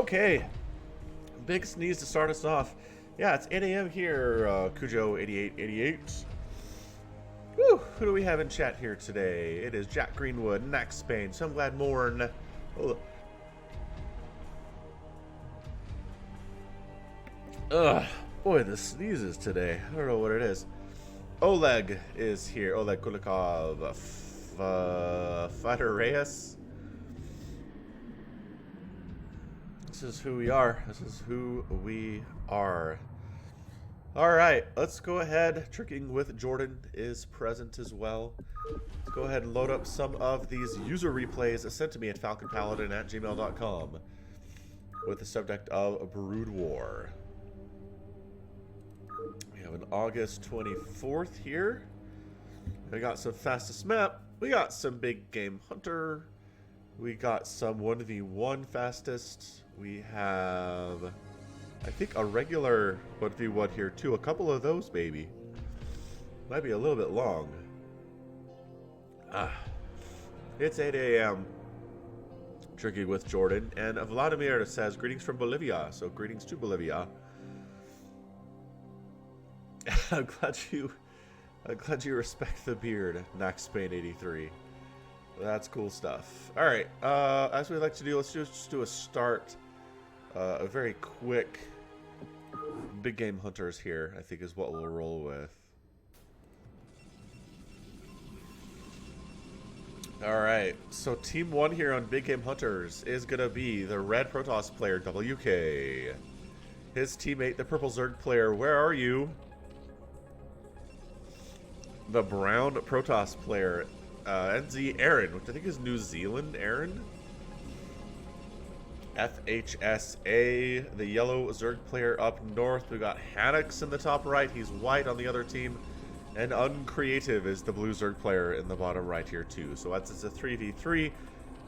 Okay, big sneeze to start us off. Yeah, it's 8 a.m. here, Cujo8888. Woo! Who do we have in chat here today? It is Jack Greenwood, Nax Spain, Some Glad Morn. Oh. Ugh, boy, the sneezes today. I don't know what it is. Oleg is here. Oleg Kulikov. Fighter Reyes. This is who we are. This is who we are. Alright, let's go ahead. Tricking with Jordan is present as well. Let's go ahead and load up some of these user replays sent to me at falconpaladin@gmail.com with the subject of Brood War. We have an August 24th here. We got some fastest map. We got some big game hunter. We got some 1v1 fastest. We have, I think, a regular 1v1 here too. A couple of those, baby. Might be a little bit long. It's 8 a.m. Tricky with Jordan. And Vladimir says, greetings from Bolivia. So greetings to Bolivia. I'm glad you respect the beard, Nax Spain 83. That's cool stuff. All right, as we like to do, let's just do a start. A very quick big game hunters here, I think, is what we'll roll with. All right, so team one here on big game hunters is gonna be the red Protoss player WK. His teammate, the purple Zerg player, where are you? The brown Protoss player, NZ Aaron, which I think is New Zealand Aaron. FHSA, the yellow Zerg player up north. We got Hannix in the top right. He's white on the other team. And Uncreative is the blue Zerg player in the bottom right here too. So it's a 3v3.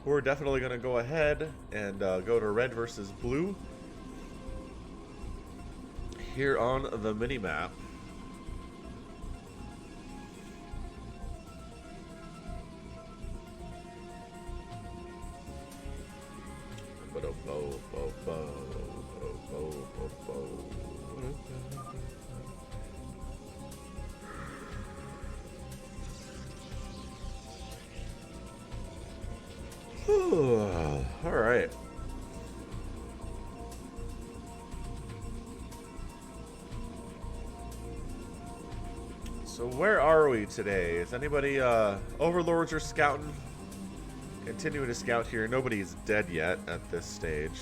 We're definitely going to go ahead and go to red versus blue here on the mini-map. All right. So where are we today? Is anybody overlords are scouting? Continuing to scout here. Nobody's dead yet at this stage.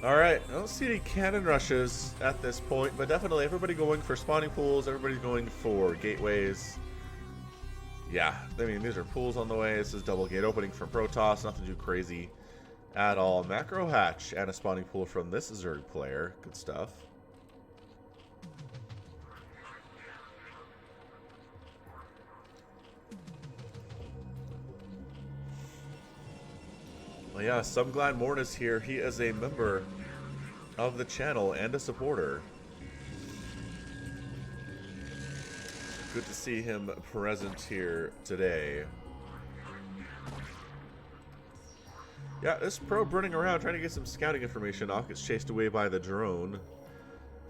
Alright, I don't see any cannon rushes at this point, but definitely everybody going for spawning pools, everybody's going for gateways. Yeah, I mean, these are pools on the way. This is double gate opening from Protoss, nothing too crazy at all. Macro hatch and a spawning pool from this Zerg player. Good stuff. Well, yeah, Some Glad Morn is here. He is a member of the channel and a supporter. Good to see him present here today. Yeah, this probe running around trying to get some scouting information off gets chased away by the drone.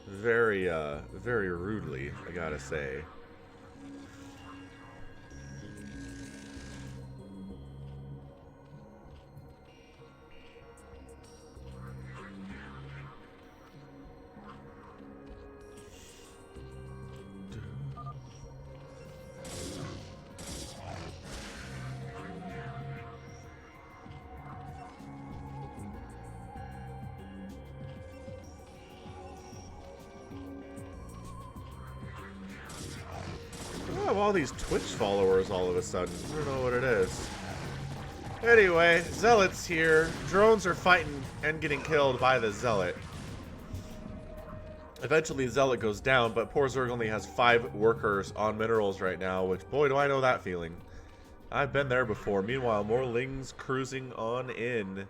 Very rudely, I gotta say. I have all these Twitch followers all of a sudden. I don't know what it is. Anyway, Zealot's here. Drones are fighting and getting killed by the Zealot. Eventually, Zealot goes down, but poor Zerg only has 5 workers on minerals right now, which, boy, do I know that feeling. I've been there before. Meanwhile, more Lings cruising on in.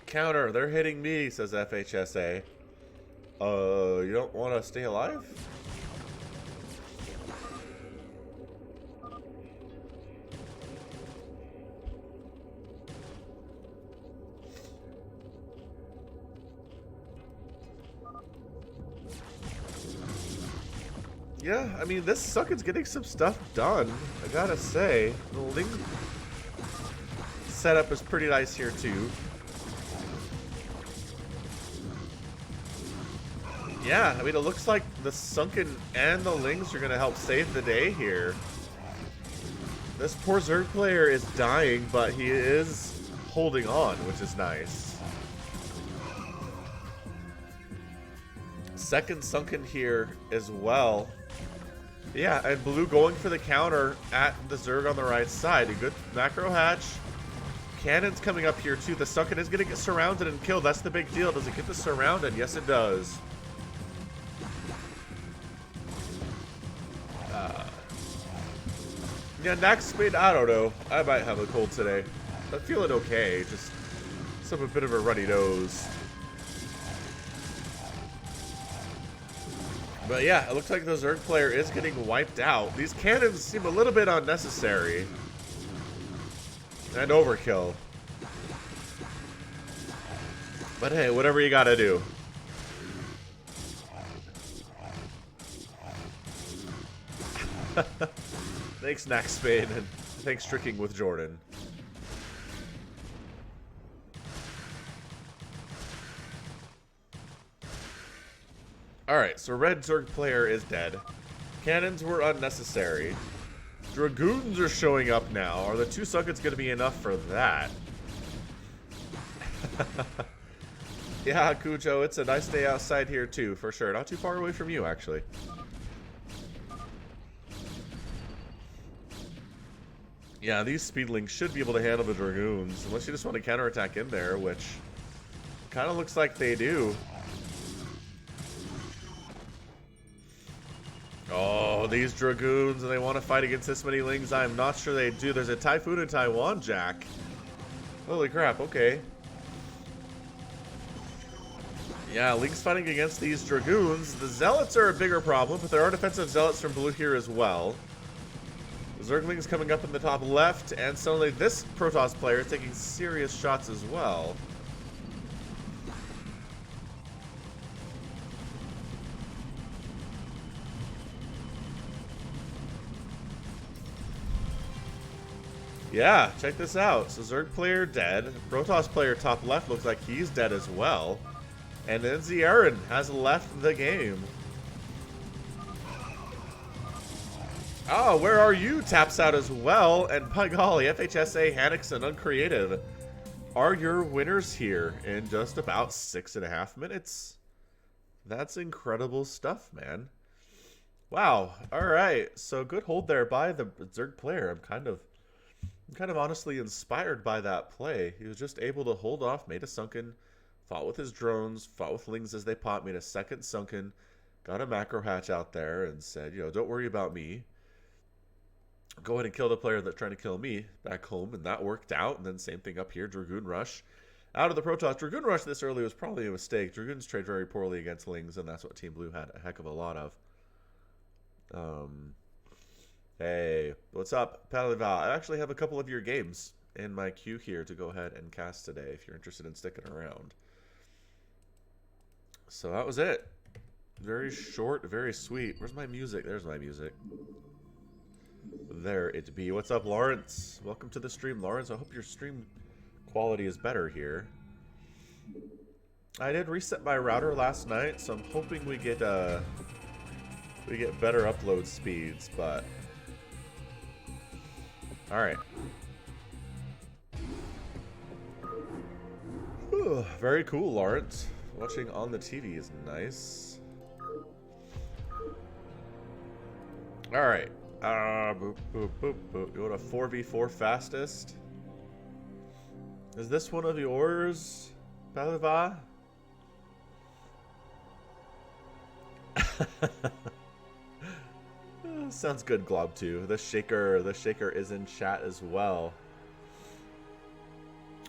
Counter, they're hitting me, says FHSA. You don't want to stay alive? Yeah, I mean, this Sunken's getting some stuff done, I gotta say. The Ling setup is pretty nice here, too. Yeah, I mean, it looks like the Sunken and the Lings are gonna help save the day here. This poor Zerg player is dying, but he is holding on, which is nice. Second Sunken here as well. Yeah, and Blue going for the counter at the Zerg on the right side. A good macro hatch. Cannon's coming up here too. The Sunken is going to get surrounded and killed. That's the big deal. Does it get the surrounded? Yes, it does. Yeah, Nax Speed, I don't know. I might have a cold today. I'm feeling okay. Just a bit of a runny nose. But yeah, it looks like the Zerg player is getting wiped out. These cannons seem a little bit unnecessary. And overkill. But hey, whatever you gotta do. Thanks, Naxspade, and thanks Tricking with Jordan. Alright, so red Zerg player is dead. Cannons were unnecessary. Dragoons are showing up now. Are the 2 Sunkens going to be enough for that? Yeah, Cujo, it's a nice day outside here too, for sure. Not too far away from you, actually. Yeah, these Speedlings should be able to handle the Dragoons, unless you just want to counterattack in there, which kind of looks like they do. Oh, these Dragoons, and they want to fight against this many Lings? I'm not sure they do. There's a Typhoon in Taiwan, Jack. Holy crap, okay. Yeah, Lings fighting against these Dragoons. The Zealots are a bigger problem, but there are defensive Zealots from Blue here as well. Zerglings coming up in the top left, and suddenly this Protoss player is taking serious shots as well. Yeah, check this out. So Zerg player dead. Protoss player top left looks like he's dead as well. And then Zierin has left the game. Oh, where are you? Taps out as well. And by golly, FHSA, Hanixon, Uncreative are your winners here in just about 6.5 minutes. That's incredible stuff, man. Wow. All right. So good hold there by the Zerg player. I'm kind of honestly inspired by that play. He was just able to hold off, made a Sunken, fought with his drones, fought with Lings as they popped, made a second Sunken, got a macro hatch out there and said, you know, don't worry about me. Go ahead and kill the player that's trying to kill me back home, and that worked out. And then same thing up here, Dragoon Rush. Out of the Protoss. Dragoon Rush this early was probably a mistake. Dragoons trade very poorly against Lings, and that's what Team Blue had a heck of a lot of. Hey, what's up, Paliva? I actually have a couple of your games in my queue here to go ahead and cast today if you're interested in sticking around. So that was it. Very short, very sweet. Where's my music? There's my music. There it be. What's up, Lawrence? Welcome to the stream, Lawrence. I hope your stream quality is better here. I did reset my router last night, so I'm hoping we get better upload speeds, but all right. Whew, very cool, Lawrence. Watching on the TV is nice. All right. Boop, boop, boop, boop. You want a 4v4 fastest? Is this one of yours, Paliva? Sounds good, Glob 2. The shaker is in chat as well.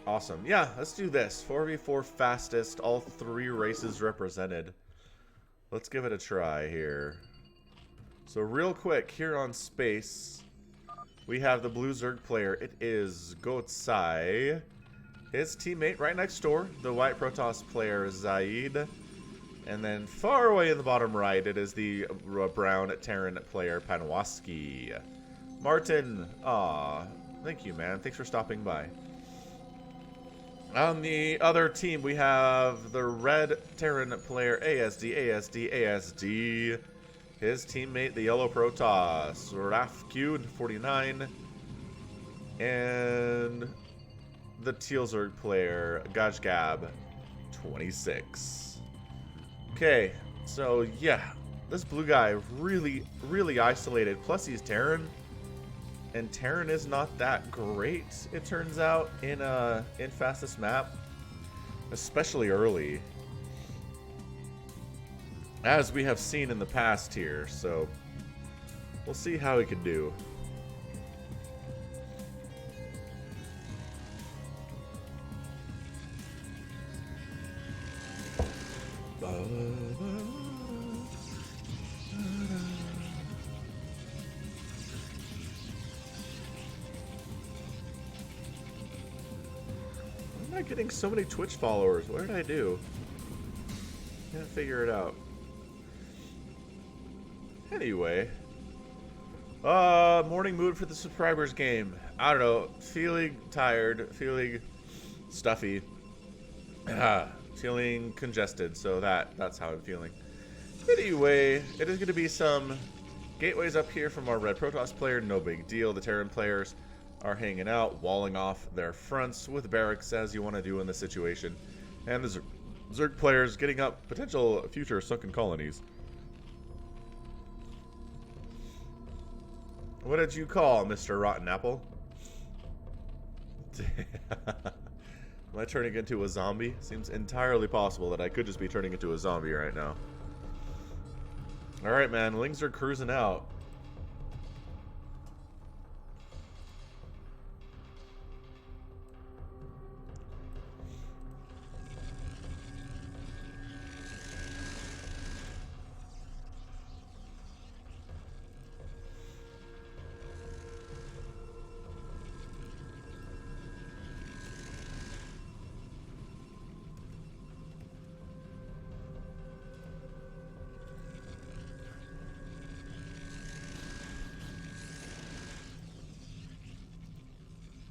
Awesome. Yeah, let's do this. 4v4 fastest, all 3 races represented. Let's give it a try here. So real quick, here on space, we have the blue Zerg player. It is Gotsai. His teammate right next door, the white Protoss player, Zaid. And then far away in the bottom right, it is the brown Terran player, Panwaski. Martin, thank you, man. Thanks for stopping by. On the other team, we have the red Terran player, ASD. His teammate, the yellow Protoss, Rafq49. And the teal Zerg player, Gajgab, 26. Okay, so yeah, this blue guy really isolated. Plus he's Terran, and Terran is not that great, it turns out, in fastest map, especially early, as we have seen in the past here. So we'll see how he could do. Why am I getting so many Twitch followers? What did I do? Can't figure it out. Anyway. Morning mood for the subscribers game. I don't know. Feeling tired. Feeling stuffy. Feeling congested. So that's how I'm feeling. Anyway, it is going to be some gateways up here from our red Protoss player. No big deal. The Terran players are hanging out, walling off their fronts with barracks, as you want to do in this situation. And the Zerg players getting up potential future sunken colonies. What did you call Mr. Rotten Apple? Am I turning into a zombie? Seems entirely possible that I could just be turning into a zombie right now. Alright, man. Lings are cruising out.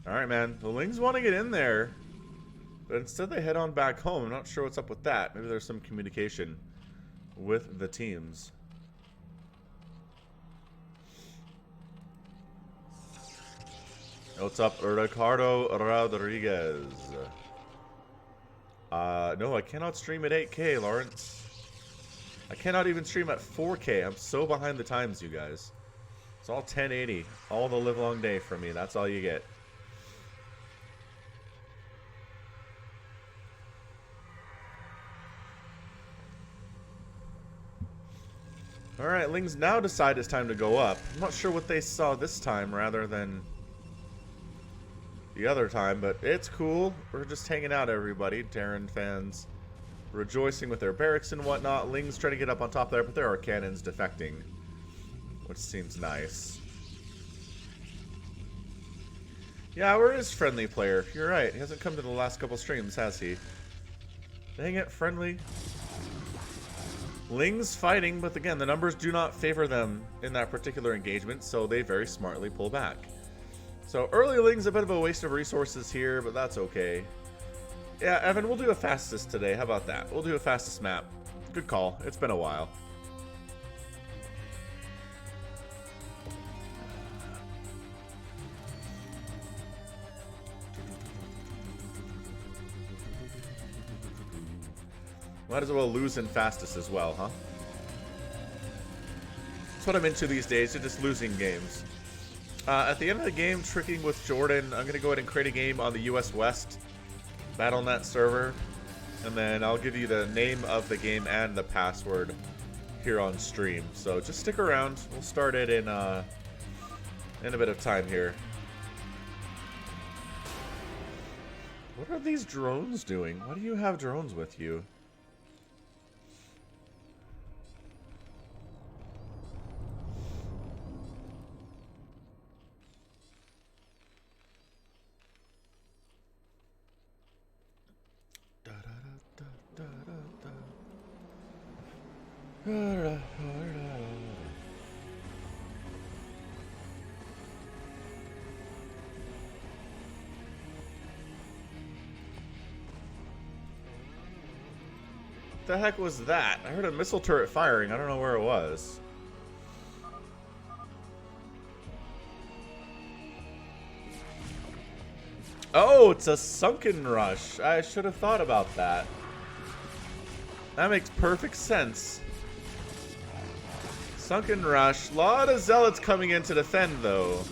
Alright, man. The Lings want to get in there, but instead they head on back home. I'm not sure what's up with that. Maybe there's some communication with the teams. What's up, Ricardo Rodriguez? No, I cannot stream at 8K, Lawrence. I cannot even stream at 4K. I'm so behind the times, you guys. It's all 1080. All the live long day for me. That's all you get. Alright, Lings now decide it's time to go up. I'm not sure what they saw this time rather than the other time, but it's cool. We're just hanging out, everybody. Terran fans rejoicing with their barracks and whatnot. Lings trying to get up on top there, but there are cannons defecting, which seems nice. Yeah, where is Friendly Player? You're right. He hasn't come to the last couple streams, has he? Dang it, Friendly. Lings fighting, but again, the numbers do not favor them in that particular engagement, so they very smartly pull back. So early Lings, a bit of a waste of resources here, but that's okay. Yeah, Evan, we'll do a fastest today. How about that? We'll do a fastest map. Good call. It's been a while. Might as well lose in fastest as well, huh? That's what I'm into these days, just losing games. At the end of the game, tricking with Jordan, I'm going to go ahead and create a game on the US West BattleNet server. And then I'll give you the name of the game and the password here on stream. So just stick around. We'll start it in a bit of time here. What are these drones doing? Why do you have drones with you? The heck was that? I heard a missile turret firing. I don't know where it was. Oh, it's a sunken rush. I should have thought about that. That makes perfect sense. Sunken rush. A lot of zealots coming in to defend, though.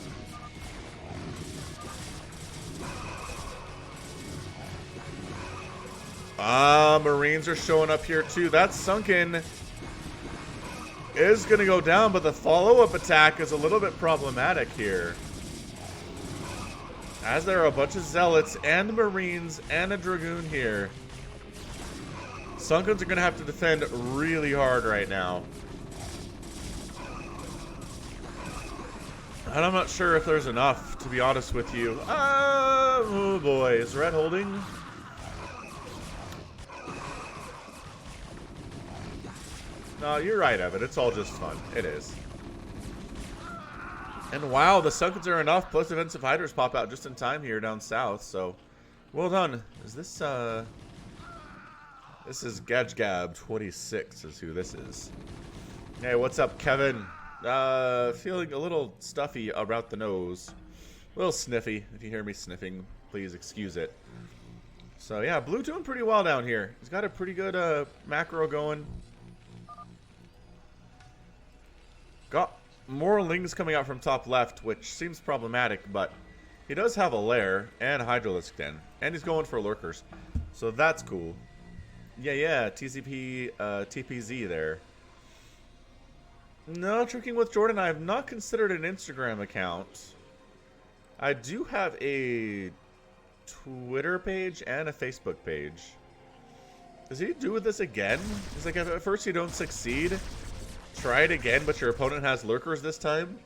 Marines are showing up here too. That sunken is going to go down, but the follow-up attack is a little bit problematic here. As there are a bunch of zealots and Marines and a Dragoon here. Sunkens are going to have to defend really hard right now. And I'm not sure if there's enough, to be honest with you. Oh boy, is Red holding? No, you're right, Evan. It's all just fun. It is. And wow, the Sunkens are enough, plus defensive hydras pop out just in time here down south, so well done. Is this, this is GadgeGab26 is who this is. Hey, what's up, Kevin? Feeling a little stuffy about the nose. A little sniffy. If you hear me sniffing, please excuse it. So yeah, Blue doing pretty well down here. He's got a pretty good macro going. Got more lings coming out from top left, which seems problematic, but he does have a lair and a Hydralisk Den, and he's going for lurkers, so that's cool. Yeah, TCP, TPZ there. No, tricking with Jordan, I have not considered an Instagram account. I do have a Twitter page and a Facebook page. Does he do this again? He's like, if at first you don't succeed, try it again, but your opponent has lurkers this time?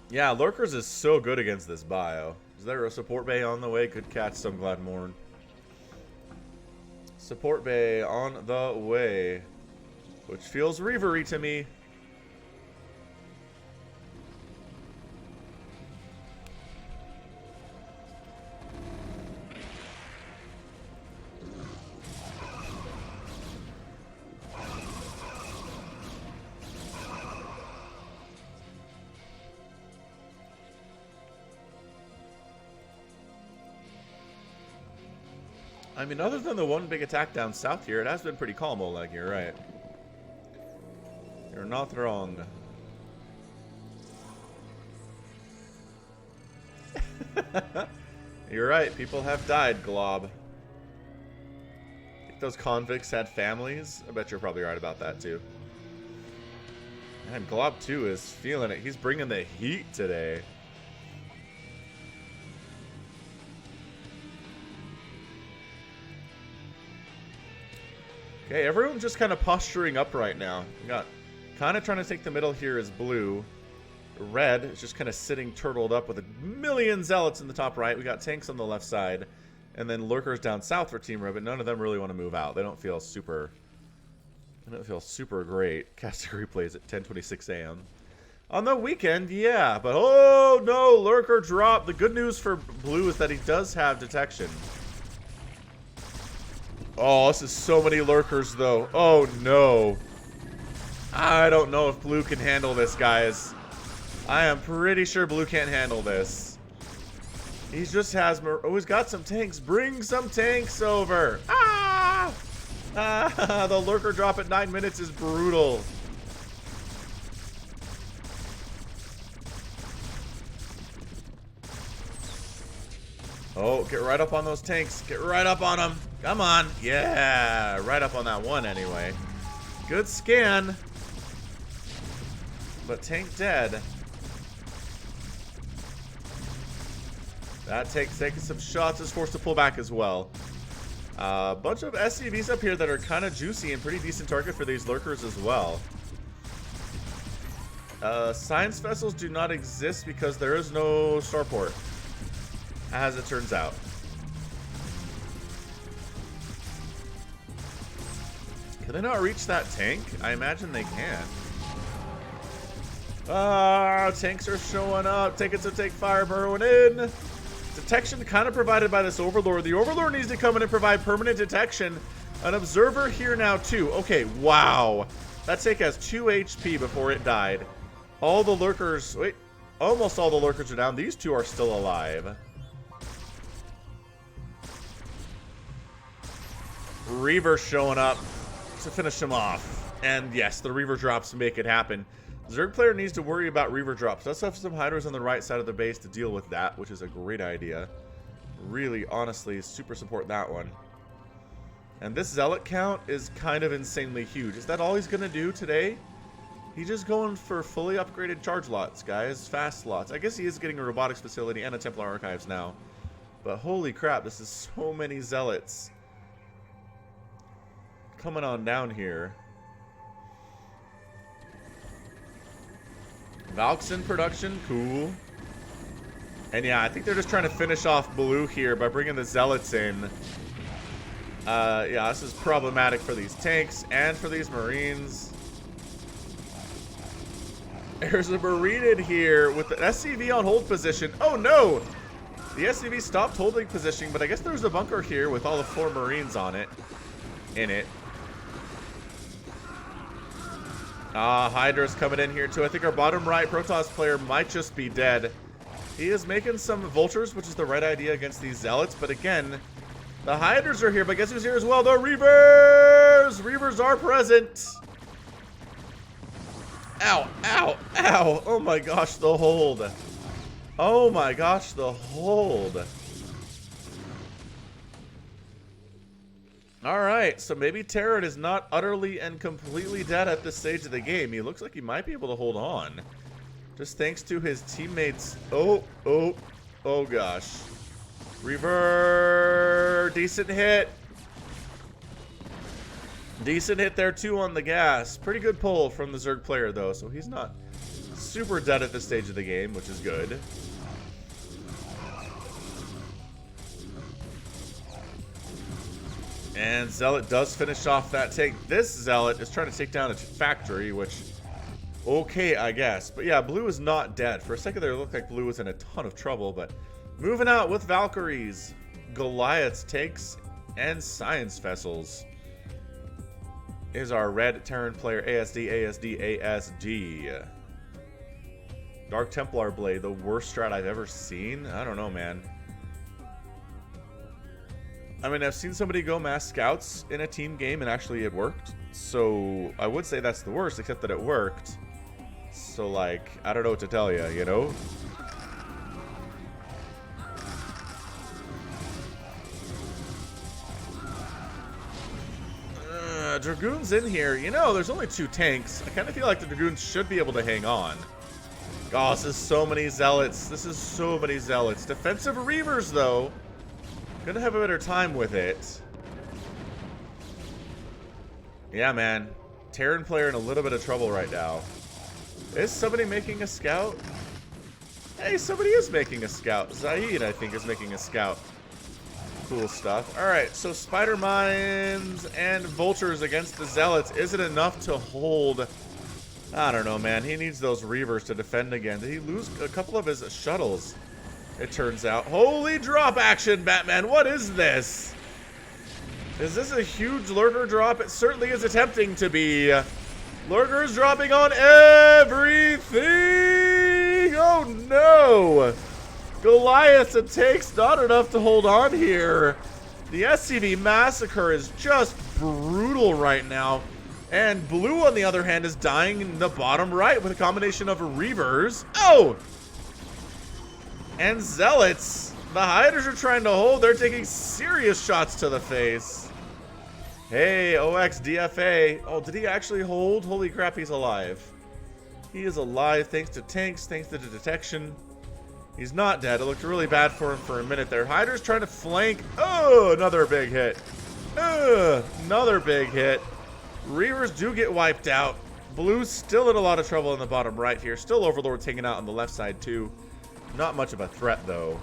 Yeah, lurkers is so good against this bio. Is there a support bay on the way? Good catch, Sunglad Morn. Support bay on the way. Which feels reavery to me. I mean, other than the one big attack down south here, it has been pretty calm, Oleg. You're right. You're not wrong. You're right. People have died, Glob. Think those convicts had families? I bet you're probably right about that, too. Man, Glob 2 is feeling it. He's bringing the heat today. Okay, everyone's just kind of posturing up right now. We got kind of trying to take the middle here is Blue. Red is just kind of sitting turtled up with a million zealots in the top right. We got tanks on the left side. And then lurkers down south for Team Red, but none of them really want to move out. They don't feel super great. Casting replays at 10:26 a.m. On the weekend, yeah. But oh no, lurker drop. The good news for Blue is that he does have detection. Oh, this is so many lurkers, though. Oh, no. I don't know if Blue can handle this, guys. I am pretty sure Blue can't handle this. He just has... Oh, he's got some tanks. Bring some tanks over. Ah! Ah, the lurker drop at 9 minutes is brutal. Oh, get right up on those tanks. Get right up on them. Come on. Yeah, right up on that one anyway. Good scan. But tank dead. That tank's taking some shots, is forced to pull back as well. A bunch of SCVs up here that are kind of juicy and pretty decent target for these lurkers as well. Science vessels do not exist because there is no starport, as it turns out. Can they not reach that tank? I imagine they can. Tanks are showing up. Take it to take fire, burrowing in. Detection kind of provided by this Overlord. The Overlord needs to come in and provide permanent detection. An observer here now too. Okay, wow. That tank has 2 HP before it died. All the lurkers, wait, almost all the lurkers are down. These two are still alive. Reaver showing up to finish him off. And yes, the Reaver drops make it happen. Zerg player needs to worry about Reaver drops. Does have some hiders on the right side of the base to deal with that, which is a great idea. Really, honestly, super support that one. And this Zealot count is kind of insanely huge. Is that all he's going to do today? He's just going for fully upgraded charge lots, guys. Fast slots. I guess he is getting a robotics facility and a Templar archives now. But holy crap, this is so many Zealots coming on down here. Valk's in production, cool. And yeah, I think they're just trying to finish off blue here by bringing the Zealots in. Yeah, this is problematic for these tanks and for these Marines. There's a Marine in here with the SCV on hold position. Oh no! The SCV stopped holding position, but I guess there's a bunker here with all the 4 Marines on it. In it. Hydra's coming in here too. I think our bottom right Protoss player might just be dead. He is making some vultures, which is the right idea against these Zealots. But again, the Hydras are here. But guess who's here as well? The Reavers! Reavers are present. Ow, ow, ow. Oh my gosh, the hold. Oh my gosh, the hold. Alright, so maybe Terran is not utterly and completely dead at this stage of the game. He looks like he might be able to hold on. Just thanks to his teammates. Oh gosh. Reaver, decent hit. Decent hit there too on the gas. Pretty good pull from the Zerg player though, so he's not super dead at this stage of the game, which is good. And Zealot does finish off that tank. This Zealot is trying to take down a factory, which, okay, I guess. But yeah, blue is not dead. For a second there, it looked like blue was in a ton of trouble, but moving out with Valkyries, Goliaths, tanks, and science vessels is our red Terran player, ASD. Dark Templar Blade, the worst strat I've ever seen? I don't know, man. I mean, I've seen somebody go mass scouts in a team game and actually it worked. So I would say that's the worst, except that it worked. So like, I don't know what to tell you, you know? Dragoons in here. You know, there's only 2 tanks. I kind of feel like the Dragoons should be able to hang on. Oh, this is so many Zealots. This is so many Zealots. Defensive Reavers, though. Gonna have a better time with it. Yeah, man. Terran player in a little bit of trouble right now. Is somebody making a scout? Hey, somebody is making a scout. Zaid, I think, is making a scout. Cool stuff. Alright, so Spider Mines and Vultures against the Zealots isn't enough to hold. I don't know, man. He needs those Reavers to defend again. Did he lose a couple of his shuttles? It turns out. Holy drop action, Batman. What is this? Is this a huge lurker drop? It certainly is attempting to be. Lurkers dropping on everything. Oh, no. Goliath and takes not enough to hold on here. The SCV massacre is just brutal right now. And blue, on the other hand, is dying in the bottom right with a combination of Reavers. Oh! And Zealots. The Hydras are trying to hold. They're taking serious shots to the face. Hey, OX DFA. Oh, did he actually hold? Holy crap, he's alive. He is alive thanks to tanks, thanks to the detection. He's not dead. It looked really bad for him for a minute there. Hydra's trying to flank. Oh, another big hit. Another big hit. Reavers do get wiped out. Blue's still in a lot of trouble in the bottom right here. Still Overlord's hanging out on the left side too. Not much of a threat though.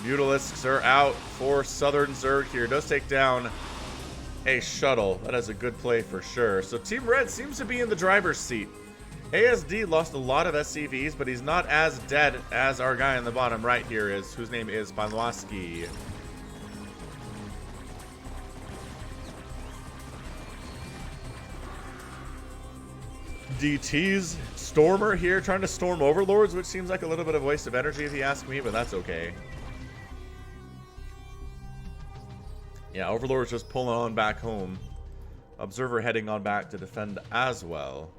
Mutalisks are out for Southern Zerg here. Does take down a shuttle. That is a good play for sure. So Team Red seems to be in the driver's seat. ASD lost a lot of SCVs, but he's not as dead as our guy in the bottom right here is, whose name is Banwaski. DT's Stormer here trying to storm Overlords, which seems like a little bit of a waste of energy if you ask me, but that's okay. Yeah, Overlord's just pulling on back home. Observer heading on back to defend as well.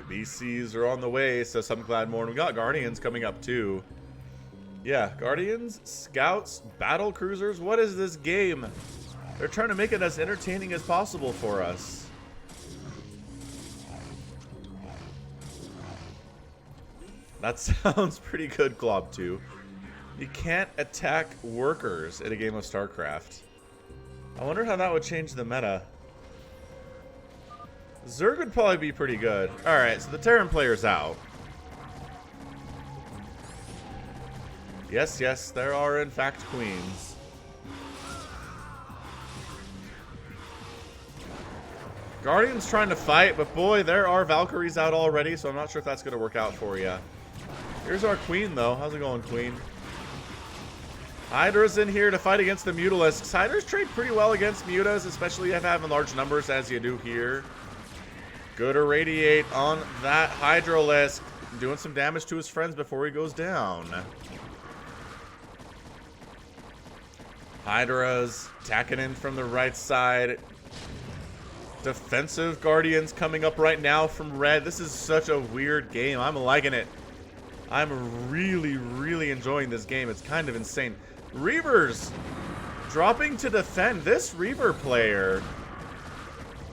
BCs are on the way, says some Gladmore. We got Guardians coming up too. Yeah, Guardians, Scouts, Battle Cruisers. What is this game? They're trying to make it as entertaining as possible for us. That sounds pretty good, Glob 2. You can't attack workers in a game of StarCraft. I wonder how that would change the meta. Zerg would probably be pretty good. Alright, so the Terran player's out. Yes, yes, there are in fact queens. Guardian's trying to fight, but boy, there are Valkyries out already, so I'm not sure if that's going to work out for you. Here's our queen, though. How's it going, queen? Hydra's in here to fight against the Mutalisks. Hydras trade pretty well against Mutas, especially if having large numbers as you do here. Good irradiate on that Hydralisk. Doing some damage to his friends before he goes down. Hydra's attacking in from the right side. Defensive Guardians coming up right now from red. This is such a weird game. I'm liking it. I'm really, really enjoying this game. It's kind of insane. Reavers dropping to defend. This Reaver player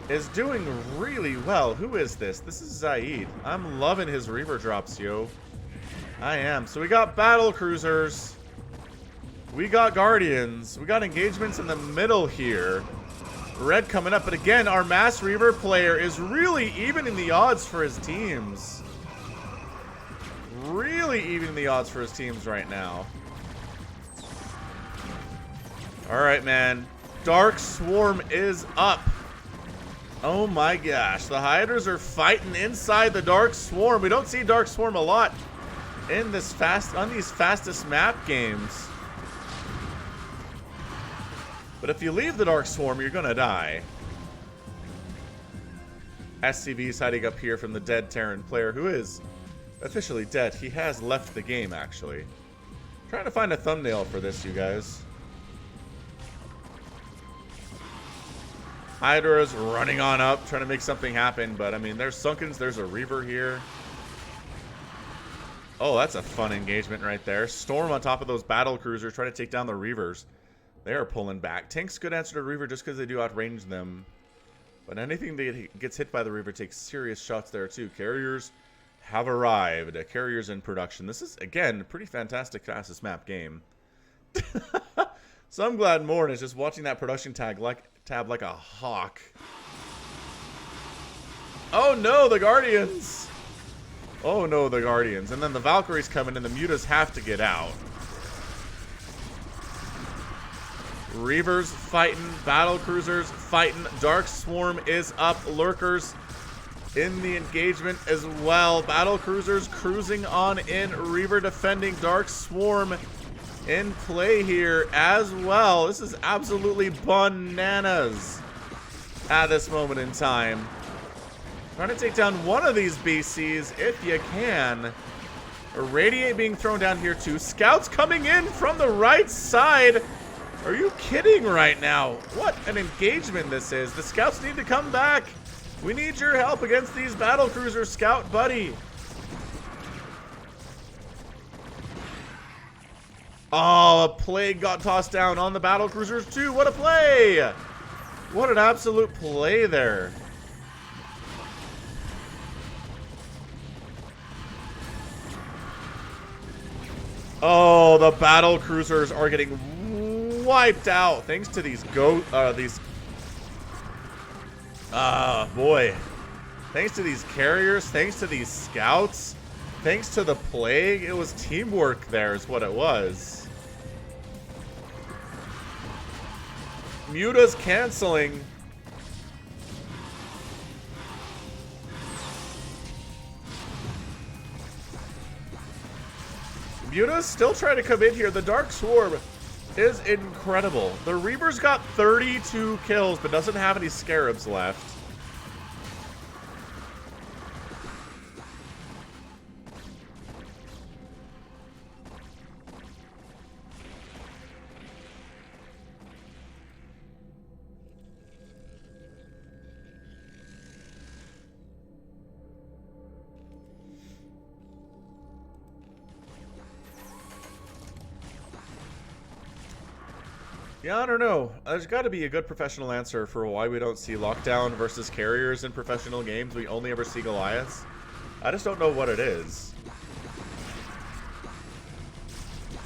is doing really well. Who is this? This is Zaid. I'm loving his Reaver drops, yo. I am. So we got Battle Cruisers. We got Guardians. We got engagements in the middle here. Red coming up. But again, our Mass Reaver player is really evening the odds for his teams. Really evening the odds for his teams right now. Alright, man. Dark Swarm is up. Oh my gosh, the Hydras are fighting inside the Dark Swarm. We don't see Dark Swarm a lot in this on these fastest map games. But if you leave the Dark Swarm, you're gonna die. SCV's hiding up here from the dead Terran player, who is officially dead. He has left the game, actually. Trying to find a thumbnail for this, you guys. Hydra's running on up, trying to make something happen, but I mean, there's Sunkens, there's a Reaver here. Oh, that's a fun engagement right there. Storm on top of those Battle Cruisers, trying to take down the Reavers. They are pulling back. Tanks could answer to Reaver just because they do outrange them. But anything that gets hit by the Reaver takes serious shots there too. Carriers have arrived. Carriers in production. This is, again, a pretty fantastic fastest map game. So I'm glad Morn is just watching that production tab like a hawk. Oh no, the Guardians! Oh no, the Guardians. And then the Valkyries come in and the Mutas have to get out. Reavers fighting, Battle Cruisers fighting, Dark Swarm is up, Lurkers in the engagement as well. Battle cruisers cruising on in. Reaver defending. Dark Swarm in play here as well. This is absolutely bananas at this moment in time. Trying to take down one of these BCs if you can. Irradiate being thrown down here too. Scouts coming in from the right side. Are you kidding right now? What an engagement this is. The scouts need to come back. We need your help against these battle cruisers, scout buddy. Oh, a plague got tossed down on the battle cruisers too. What a play! What an absolute play there. Oh, the battle cruisers are getting wiped out thanks to these boy. Thanks to these carriers, thanks to these scouts, thanks to the plague. It was teamwork there is what it was. Muta's canceling. Muta's still trying to come in here. The Dark Swarm is incredible. The Reaver's got 32 kills, but doesn't have any Scarabs left. Yeah, I don't know. There's got to be a good professional answer for why we don't see Lockdown versus Carriers in professional games. We only ever see Goliaths. I just don't know what it is.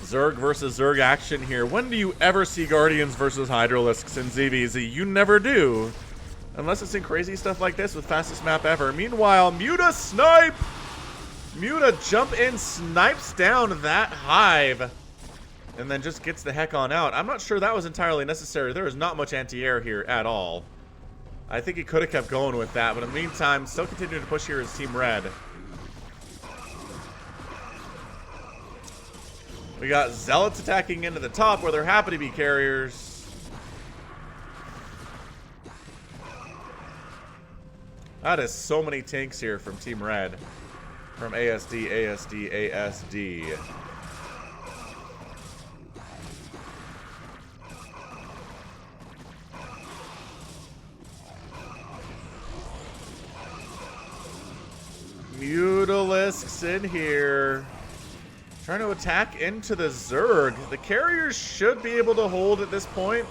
Zerg versus Zerg action here. When do you ever see Guardians versus Hydralisks in ZVZ? You never do. Unless it's in crazy stuff like this with fastest map ever. Meanwhile, Muta snipe! Muta jump in, snipes down that hive. And then just gets the heck on out. I'm not sure that was entirely necessary. There is not much anti-air here at all. I think he could have kept going with that, but in the meantime, still continuing to push here is Team Red. We got Zealots attacking into the top where there happen to be carriers. That is so many tanks here from Team Red. From ASD, ASD, ASD. Mutalisks in here. Trying to attack into the Zerg. The carriers should be able to hold at this point.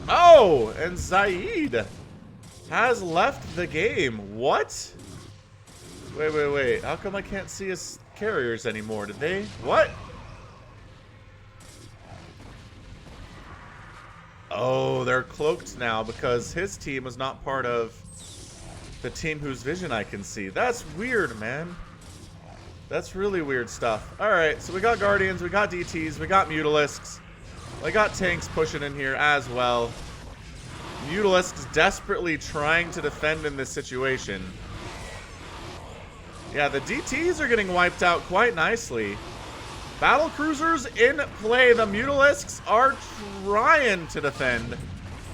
Oh, and Zaid has left the game. What? Wait. How come I can't see his carriers anymore? Did they? What? Oh, they're cloaked now because his team was not part of the team whose vision I can see. That's weird, man. That's really weird stuff. Alright, so we got Guardians, we got DTs, we got Mutalisks. We got tanks pushing in here as well. Mutalisks desperately trying to defend in this situation. Yeah, the DTs are getting wiped out quite nicely. Battle cruisers in play. The Mutalisks are trying to defend.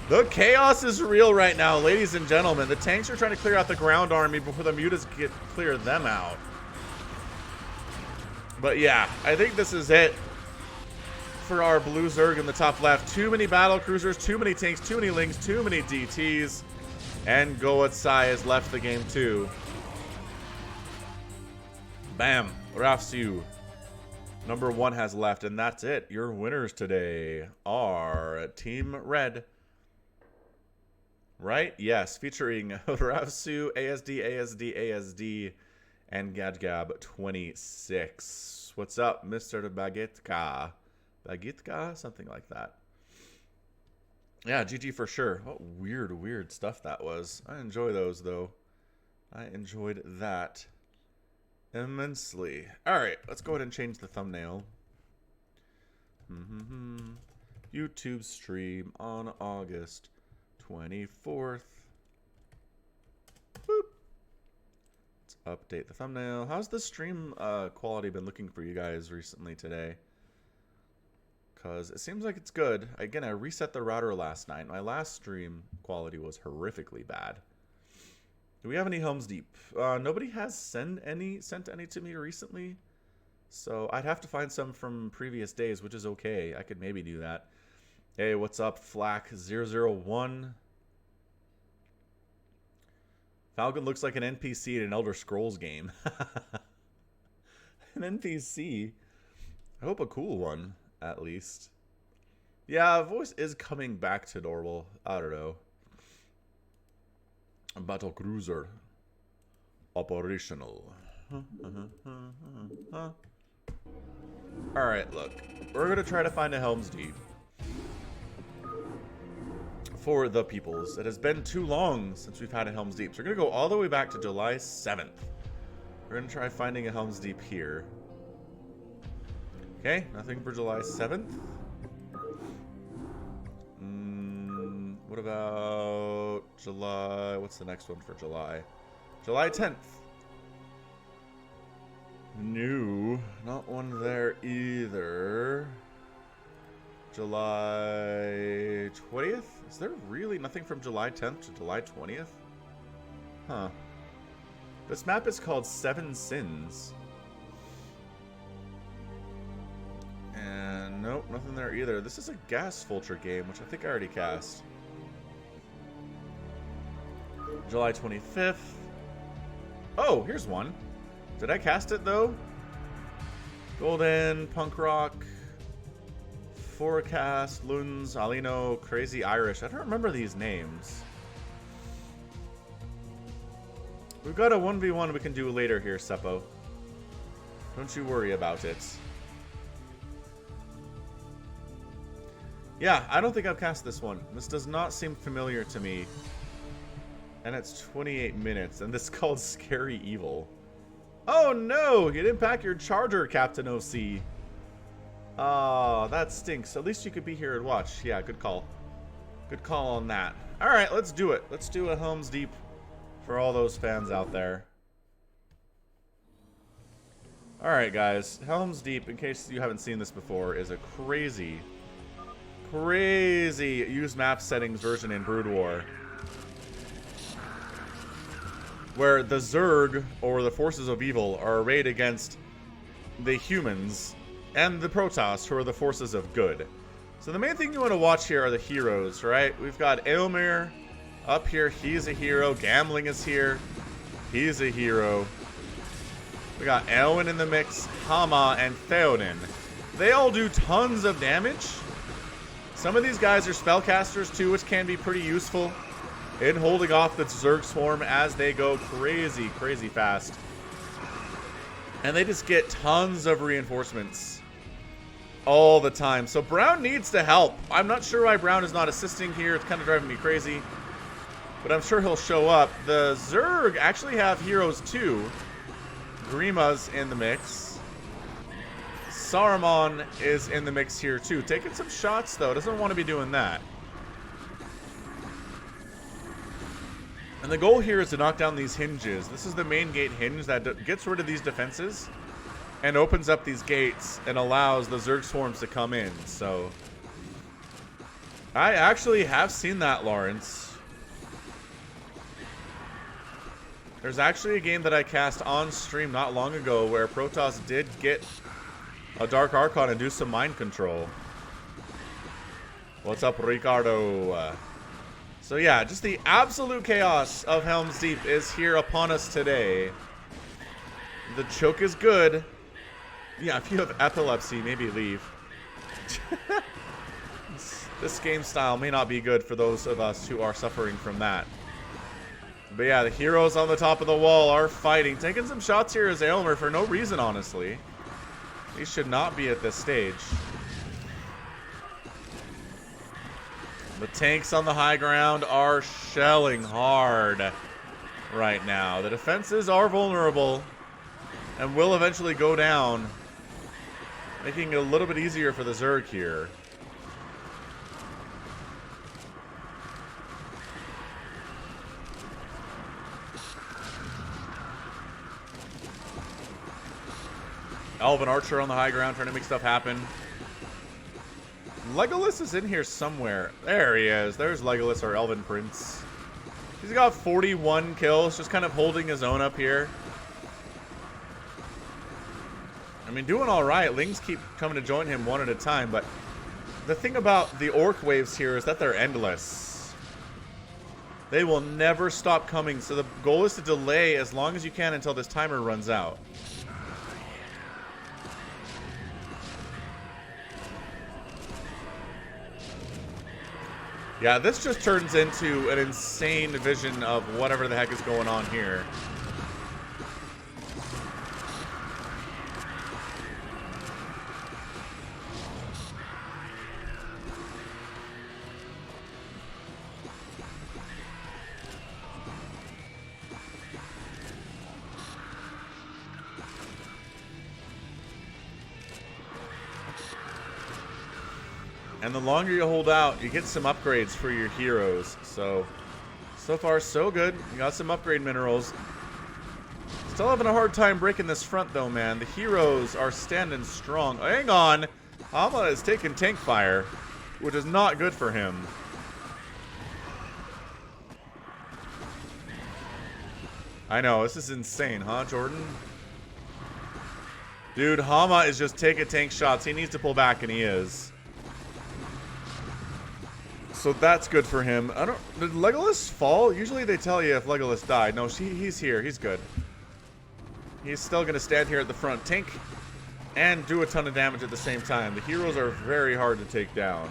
The chaos is real right now, ladies and gentlemen. The tanks are trying to clear out the ground army before the Mutas clear them out. But yeah, I think this is it for our blue Zerg in the top left. Too many battle cruisers, too many tanks, too many Lings, too many DTs. And Goatsai has left the game too. Bam. Rafsu. Number 1 has left, and that's it. Your winners today are Team Red. Right? Yes, featuring Rafsu, ASD, ASD, ASD, and Gadgab26. What's up, Mr. Bagitka? Bagitka? Something like that. Yeah, GG for sure. What weird stuff that was. I enjoy those, though. I enjoyed that immensely. Alright, let's go ahead and change the thumbnail. YouTube stream on August 24th. Boop. Let's update the thumbnail. How's the stream quality been looking for you guys recently today? Because it seems like it's good. Again, I reset the router last night. My last stream quality was horrifically bad. Do we have any Helms Deep? Nobody has sent any to me recently. So I'd have to find some from previous days, which is okay. I could maybe do that. Hey, what's up, Flack001? Falcon looks like an NPC in an Elder Scrolls game. An NPC? I hope a cool one. At least. Yeah, voice is coming back to normal. I don't know. Battle cruiser. Operational. Alright, look. We're going to try to find a Helms Deep. For the peoples. It has been too long since we've had a Helms Deep. So we're going to go all the way back to July 7th. We're going to try finding a Helms Deep here. Okay, nothing for July 7th. What about July? What's the next one for July? July 10th. No, not one there either. July 20th? Is there really nothing from July 10th to July 20th? Huh. This map is called Seven Sins. And nope, nothing there either. This is a Gas Vulture game, which I think I already cast. July 25th. Oh, here's one. Did I cast it, though? Golden, Punk Rock, Forecast, Luns, Alino, Crazy Irish. I don't remember these names. We've got a 1v1 we can do later here, Seppo. Don't you worry about it. Yeah, I don't think I've cast this one. This does not seem familiar to me. And it's 28 minutes, and this is called Scary Evil. Oh no! You didn't pack your charger, Captain OC. Oh, that stinks. At least you could be here and watch. Yeah, good call. Good call on that. Alright, let's do it. Let's do a Helms Deep for all those fans out there. Alright, guys. Helms Deep, in case you haven't seen this before, is a crazy use map settings version in Brood War, where the Zerg, or the forces of evil, are arrayed against the humans and the Protoss, who are the forces of good. So the main thing you want to watch here are the heroes, right? We've got Aelmir up here. He's a hero. Gambling is here. He's a hero. We got Elwyn in the mix, Hama, and Theoden. They all do tons of damage. Some of these guys are spellcasters too, which can be pretty useful in holding off the Zerg swarm as they go crazy fast. And they just get tons of reinforcements all the time. So Brown needs to help. I'm not sure why Brown is not assisting here. It's kind of driving me crazy. But I'm sure he'll show up. The Zerg actually have heroes too. Grima's in the mix. Saruman is in the mix here too. Taking some shots though. Doesn't want to be doing that. And the goal here is to knock down these hinges. This is the main gate hinge that gets rid of these defenses and opens up these gates and allows the Zerg swarms to come in. So I actually have seen that, Lawrence. There's actually a game that I cast on stream not long ago where Protoss did get a Dark Archon and do some mind control. What's up, Ricardo? So yeah, just the absolute chaos of Helms Deep is here upon us today. The choke is good. Yeah, if you have epilepsy, maybe leave. This game style may not be good for those of us who are suffering from that. But yeah, the heroes on the top of the wall are fighting. Taking some shots here is Aylmer for no reason, honestly. He should not be at this stage. The tanks on the high ground are shelling hard right now. The defenses are vulnerable and will eventually go down, making it a little bit easier for the Zerg here. Elven Archer on the high ground trying to make stuff happen. Legolas is in here somewhere. There he is. There's Legolas, our Elven Prince. He's got 41 kills, just kind of holding his own up here. I mean, doing all right. Lings keep coming to join him one at a time, but the thing about the orc waves here is that they're endless. They will never stop coming, so the goal is to delay as long as you can until this timer runs out. Yeah, this just turns into an insane vision of whatever the heck is going on here. And the longer you hold out, you get some upgrades for your heroes. So far, so good. You got some upgrade minerals. Still having a hard time breaking this front, though, man. The heroes are standing strong. Oh, hang on. Hama is taking tank fire, which is not good for him. I know, this is insane, huh, Jordan? Dude, Hama is just taking tank shots. He needs to pull back, and he is. So that's good for him. Did Legolas fall? Usually they tell you if Legolas died. No, he's here. He's good. He's still going to stand here at the front, tank, and do a ton of damage at the same time. The heroes are very hard to take down.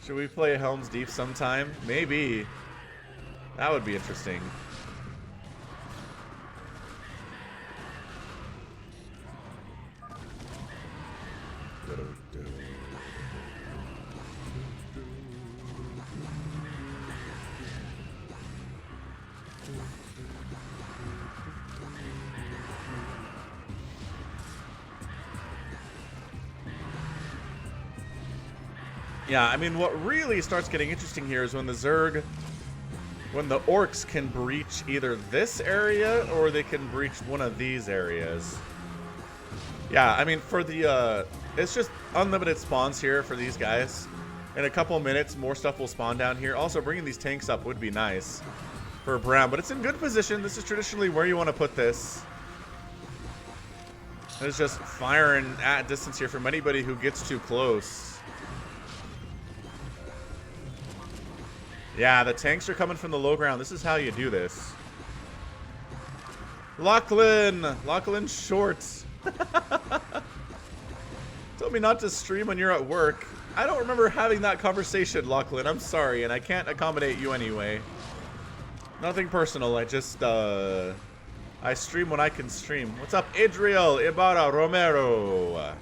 Should we play Helms Deep sometime? Maybe. That would be interesting. Yeah, I mean, what really starts getting interesting here is when the orcs can breach either this area or they can breach one of these areas. Yeah, I mean, for the, it's just unlimited spawns here for these guys. In a couple of minutes, more stuff will spawn down here. Also, bringing these tanks up would be nice for Brown, but it's in good position. This is traditionally where you want to put this. It's just firing at distance here from anybody who gets too close. Yeah, the tanks are coming from the low ground. This is how you do this. Lachlan Shorts. Told me not to stream when you're at work. I don't remember having that conversation, Lachlan. I'm sorry, and I can't accommodate you anyway. Nothing personal. I just, I stream when I can stream. What's up, Adriel Ibarra Romero?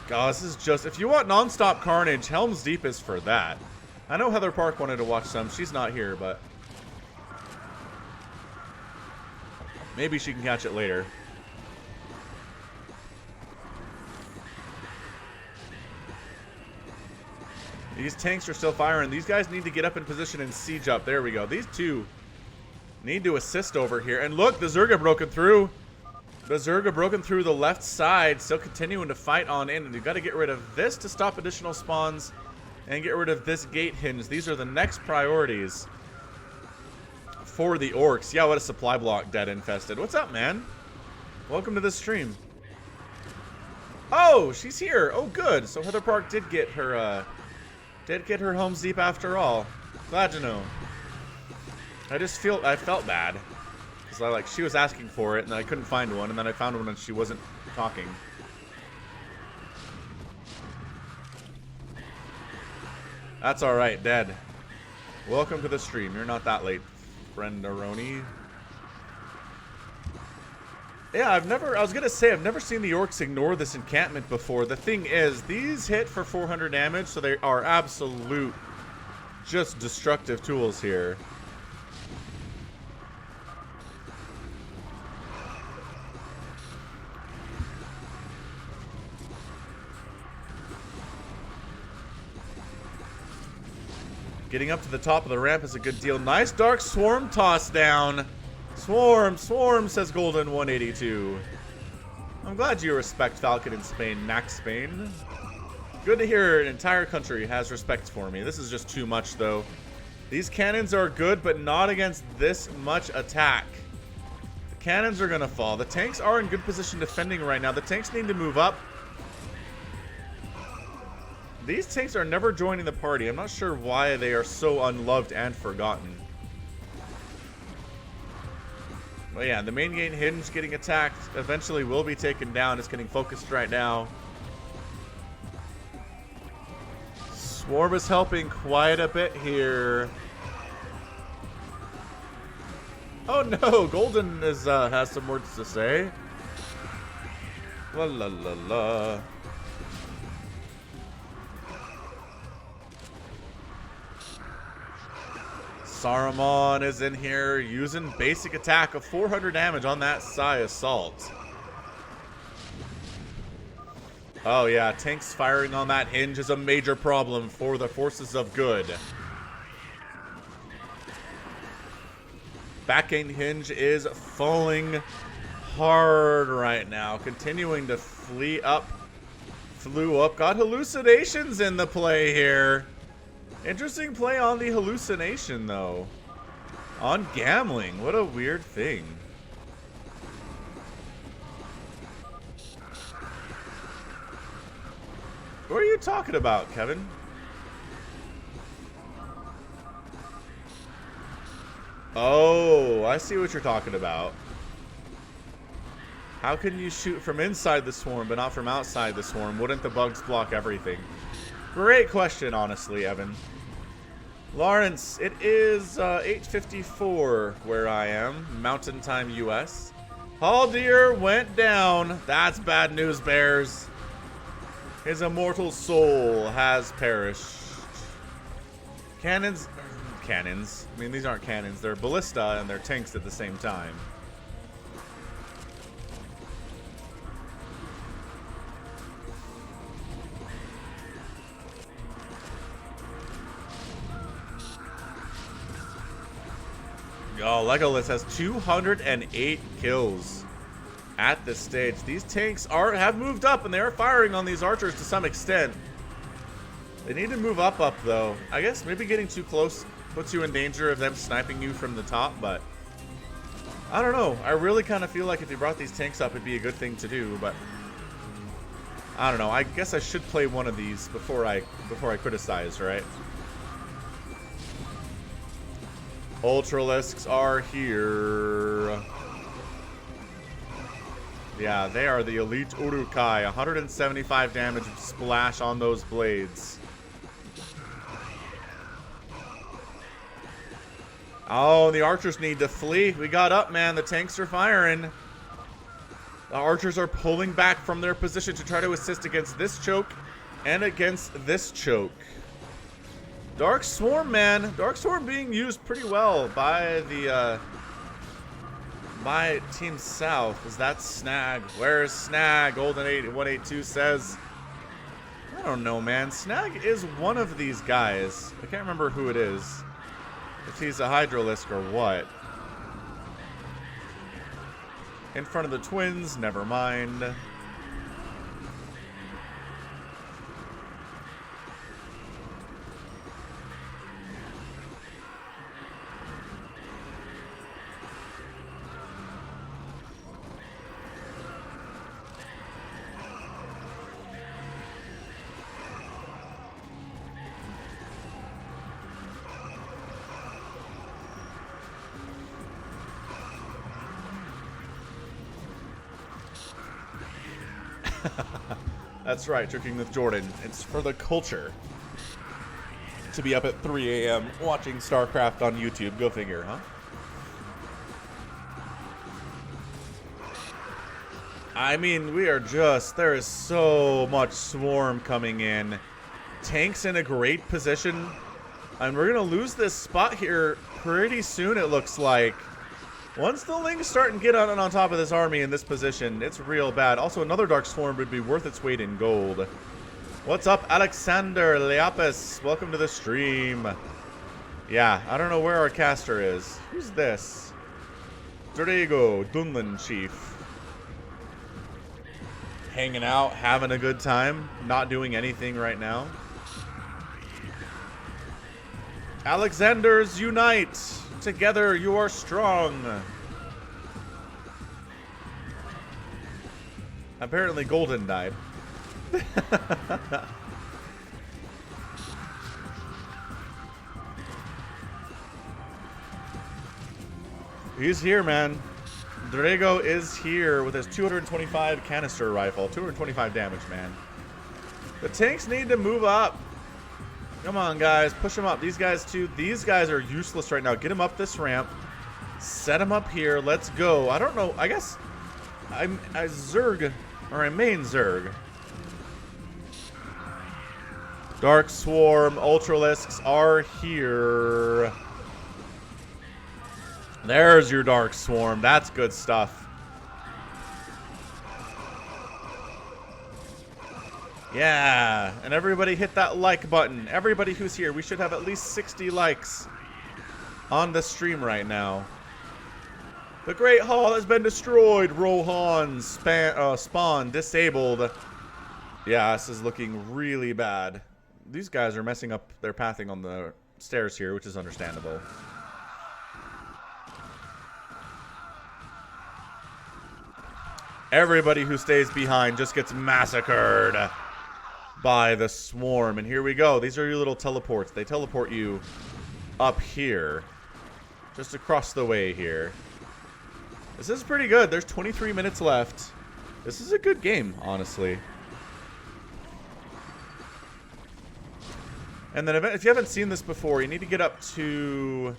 God, this is just, if you want non-stop carnage, Helms Deep is for that. I know Heather Park wanted to watch some. She's not here, but maybe she can catch it later. These tanks are still firing. These guys need to get up in position and siege up. There we go. These two need to assist over here. And look, the Zerga broken through. The Zerga broken through the left side, still continuing to fight on in. And you've got to get rid of this to stop additional spawns. And get rid of this gate hinge. These are the next priorities for the orcs. Yeah, what a supply block dead infested. What's up, man? Welcome to the stream. Oh, she's here. Oh, good. So Heather Park did get her Helms Deep after all. Glad to know. I felt bad because she was asking for it and I couldn't find one, and then I found one and she wasn't talking. That's alright, dead. Welcome to the stream. You're not that late, friend Aroni. Yeah, I've never seen the orcs ignore this encampment before. The thing is, these hit for 400 damage, so they are absolute, just destructive tools here. Getting up to the top of the ramp is a good deal. Nice Dark Swarm toss down. Swarm, says Golden 182. I'm glad you respect Falcon in Spain, Max Spain. Good to hear an entire country has respect for me. This is just too much, though. These cannons are good, but not against this much attack. The cannons are going to fall. The tanks are in good position defending right now. The tanks need to move up. These tanks are never joining the party. I'm not sure why they are so unloved and forgotten. But yeah, the main gate hinge getting attacked eventually will be taken down. It's getting focused right now. Swarm is helping quite a bit here. Oh no, Golden is has some words to say. La la la la. Saruman is in here using basic attack of 400 damage on that Psi Assault. Oh yeah, tanks firing on that hinge is a major problem for the forces of good. Backing hinge is falling hard right now. Continuing to flew up. Got hallucinations in the play here. Interesting play on the hallucination, though. On gambling. What a weird thing. What are you talking about, Kevin? Oh, I see what you're talking about. How can you shoot from inside the swarm, but not from outside the swarm? Wouldn't the bugs block everything? Great question, honestly, Evan. Lawrence, it is 8:54 where I am, Mountain Time, U.S. Haldir went down. That's bad news, Bears. His immortal soul has perished. Cannons. I mean, these aren't cannons. They're ballista and they're tanks at the same time. Oh, Legolas has 208 kills at this stage. These tanks have moved up, and they are firing on these archers to some extent. They need to move up, though. I guess maybe getting too close puts you in danger of them sniping you from the top, but I don't know. I really kind of feel like if you brought these tanks up, it'd be a good thing to do, but I don't know. I guess I should play one of these before I criticize, right? Ultralisks are here. Yeah, they are the elite Urukai. 175 damage splash on those blades. Oh, the archers need to flee. We got up, man. The tanks are firing. The archers are pulling back from their position to try to assist against this choke and against this choke. Dark Swarm, man. Dark Swarm being used pretty well by the by Team South. Is that Snag? Where's Snag? Golden 182 says, I don't know, man. Snag is one of these guys. I can't remember who it is. If he's a Hydralisk or what. In front of the twins, never mind. That's right, Drinking with Jordan. It's for the culture to be up at 3 a.m. watching StarCraft on YouTube. Go figure, huh? I mean, there is so much swarm coming in. Tanks in a great position. And we're going to lose this spot here pretty soon, it looks like. Once the Lings start and get on top of this army in this position, it's real bad. Also, another Dark Swarm would be worth its weight in gold. What's up, Alexander Leapis? Welcome to the stream. Yeah, I don't know where our caster is. Who's this? Drago, Dunlan Chief. Hanging out, having a good time, not doing anything right now. Alexanders unite! Together you are strong! Apparently Golden died. He's here, man. Drago is here with his 225 canister rifle. 225 damage, man. The tanks need to move up. Come on, guys. Push them up. These guys, too. These guys are useless right now. Get them up this ramp. Set them up here. Let's go. I don't know. I guess I Zerg, or I main Zerg. Dark Swarm, Ultralisks are here. There's your Dark Swarm. That's good stuff. Yeah, and everybody hit that like button. Everybody who's here, we should have at least 60 likes on the stream right now. The Great Hall has been destroyed. Rohan's spawn disabled. Yeah, this is looking really bad. These guys are messing up their pathing on the stairs here, which is understandable. Everybody who stays behind just gets massacred by the swarm. And here we go. These are your little teleports. They teleport you up here. Just across the way here. This is pretty good. There's 23 minutes left. This is a good game, honestly. And then if you haven't seen this before, you need to get up to...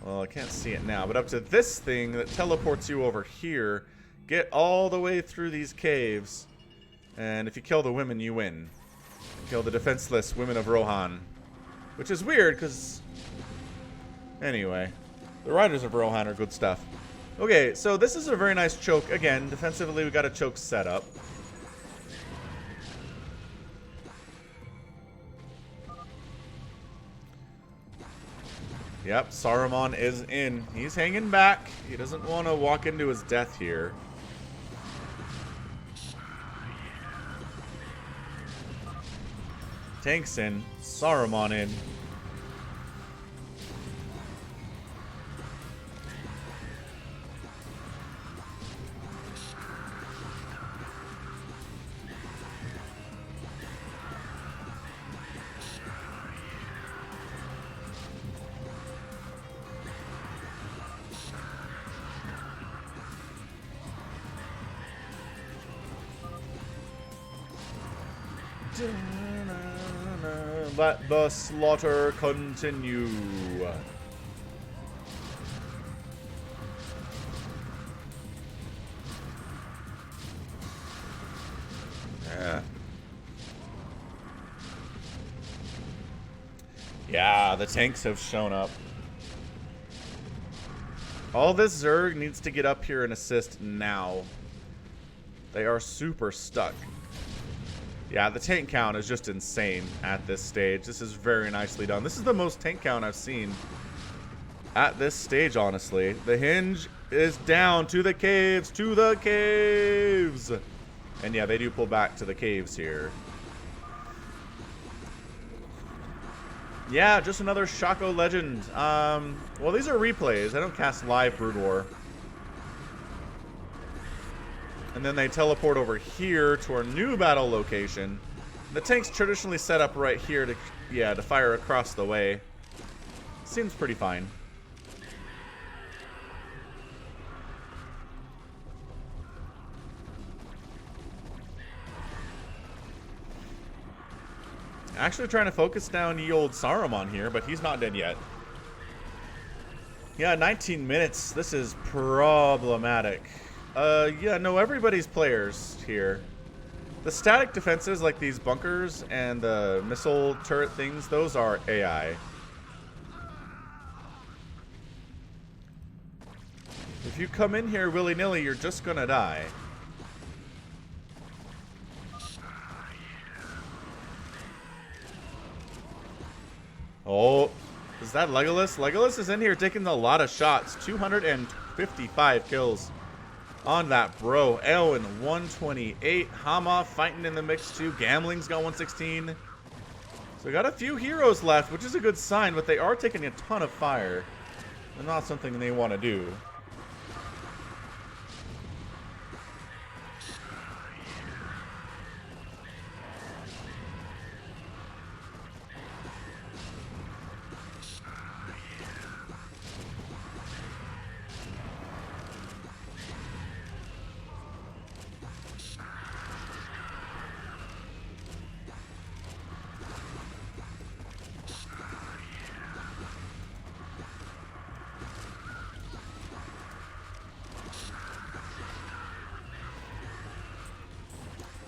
Well, I can't see it now, but up to this thing that teleports you over here. Get all the way through these caves. And if you kill the women, you win. Kill the defenseless women of Rohan. Which is weird, because... Anyway. The Riders of Rohan are good stuff. Okay, so this is a very nice choke. Again, defensively, we got a choke set up. Yep, Saruman is in. He's hanging back. He doesn't want to walk into his death here. Tanks in. Saruman in. Let the slaughter continue. Yeah, the tanks have shown up. All this Zerg needs to get up here and assist now. They are super stuck. Yeah, the tank count is just insane at this stage. This is very nicely done. This is the most tank count I've seen at this stage, honestly. The hinge is down to the caves, to the caves. And yeah, they do pull back to the caves here. Yeah, just another Shaco Legend. Well, these are replays. I don't cast live Brood War. And then they teleport over here to our new battle location. The tank's traditionally set up right here to, to fire across the way. Seems pretty fine. Actually trying to focus down the old Saruman here, but he's not dead yet. Yeah, 19 minutes. This is problematic. Yeah, no, everybody's players here. The static defenses, like these bunkers and the missile turret things, those are AI. If you come in here willy-nilly, you're just gonna die. Oh, Is that Legolas? Legolas is in here taking a lot of shots. 255 kills on that bro. Eowyn, 128. Hama fighting in the mix too. Gambling's got 116. So we got a few heroes left, which is a good sign, but they are taking a ton of fire. They're not something they want to do.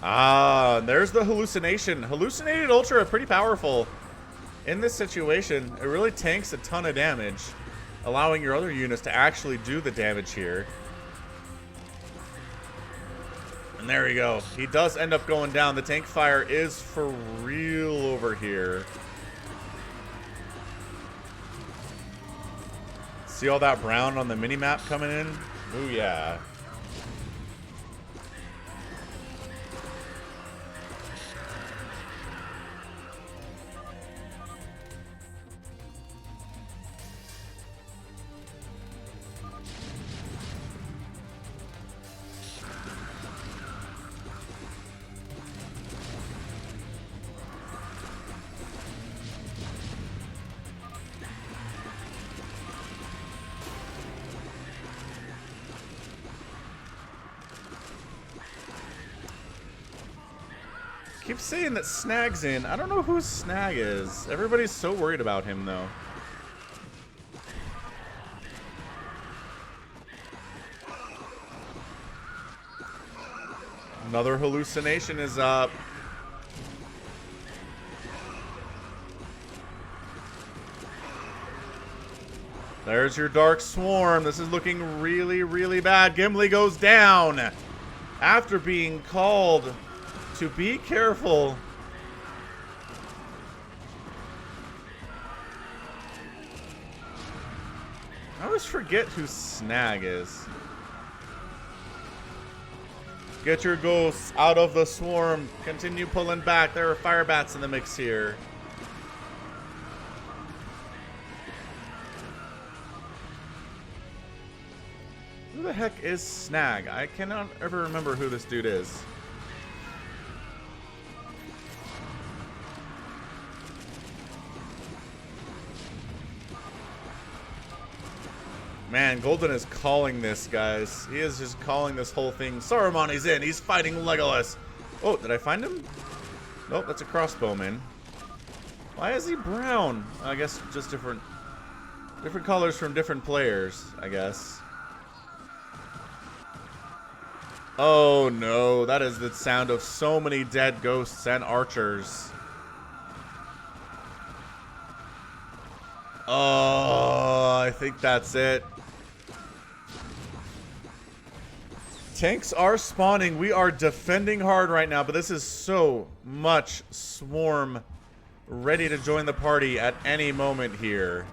Ah, there's the hallucination. Hallucinated Ultra are pretty powerful in this situation. It really tanks a ton of damage, allowing your other units to actually do the damage here. And there we go. He does end up going down. The tank fire is for real over here. See all that brown on the mini-map coming in? Ooh, yeah. Keep saying that Snag's in. I don't know who Snag is. Everybody's so worried about him, though. Another hallucination is up. There's your Dark Swarm. This is looking really, really bad. Gimli goes down after being called to be careful. I always forget who Snag is. Get your ghosts out of the swarm. Continue pulling back. There are fire bats in the mix here. Who the heck is Snag? I cannot ever remember who this dude is. Man, Golden is calling this, guys. He is just calling this whole thing. Saruman is in. He's fighting Legolas. Oh, did I find him? Nope, that's a crossbowman. Why is he brown? I guess just different colors from different players, I guess. Oh no, that is the sound of so many dead ghosts and archers. Oh, I think that's it. Tanks are spawning. We are defending hard right now, but this is so much swarm ready to join the party at any moment here.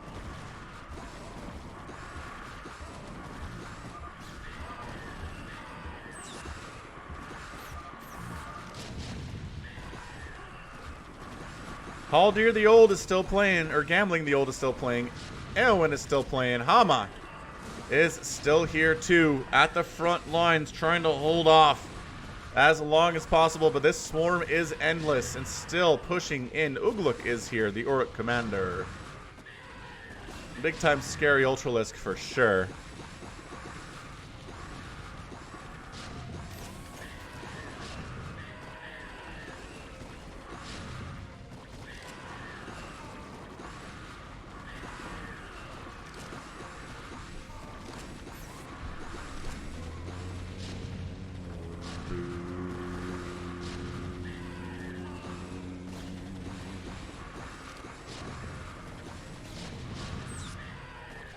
Haldir the Old is still playing, or Gambling the Old is still playing. Eowyn is still playing. Hama is still here too, at the front lines, trying to hold off as long as possible, but this swarm is endless and still pushing in. Ugluk is here, the Uruk commander. Big time scary Ultralisk for sure.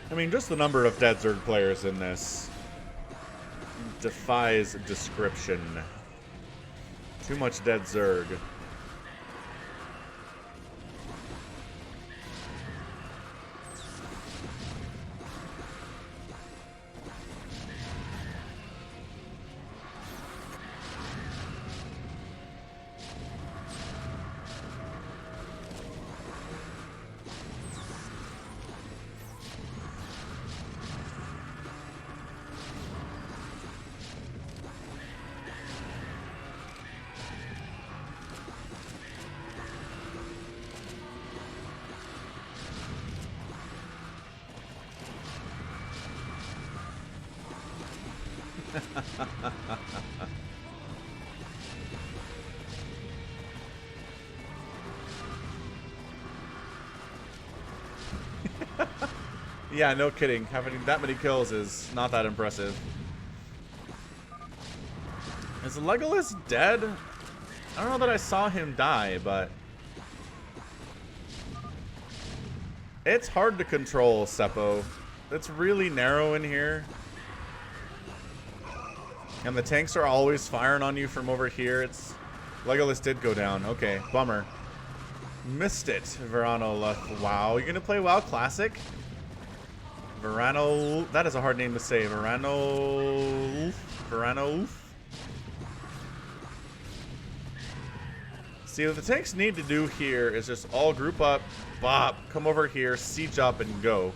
I mean, just the number of dead Zerg players in this defies description. Too much dead Zerg. Yeah, no kidding. Having that many kills is not that impressive. Is Legolas dead? I don't know that I saw him die, but it's hard to control Seppo. It's really narrow in here. And the tanks are always firing on you from over here. It's Legolas did go down. Okay, bummer. Missed it, Verano. Wow, you're gonna play WoW Classic? Verano, that is a hard name to say. Verano. See, what the tanks need to do here is just all group up, bop, come over here, siege up, and go.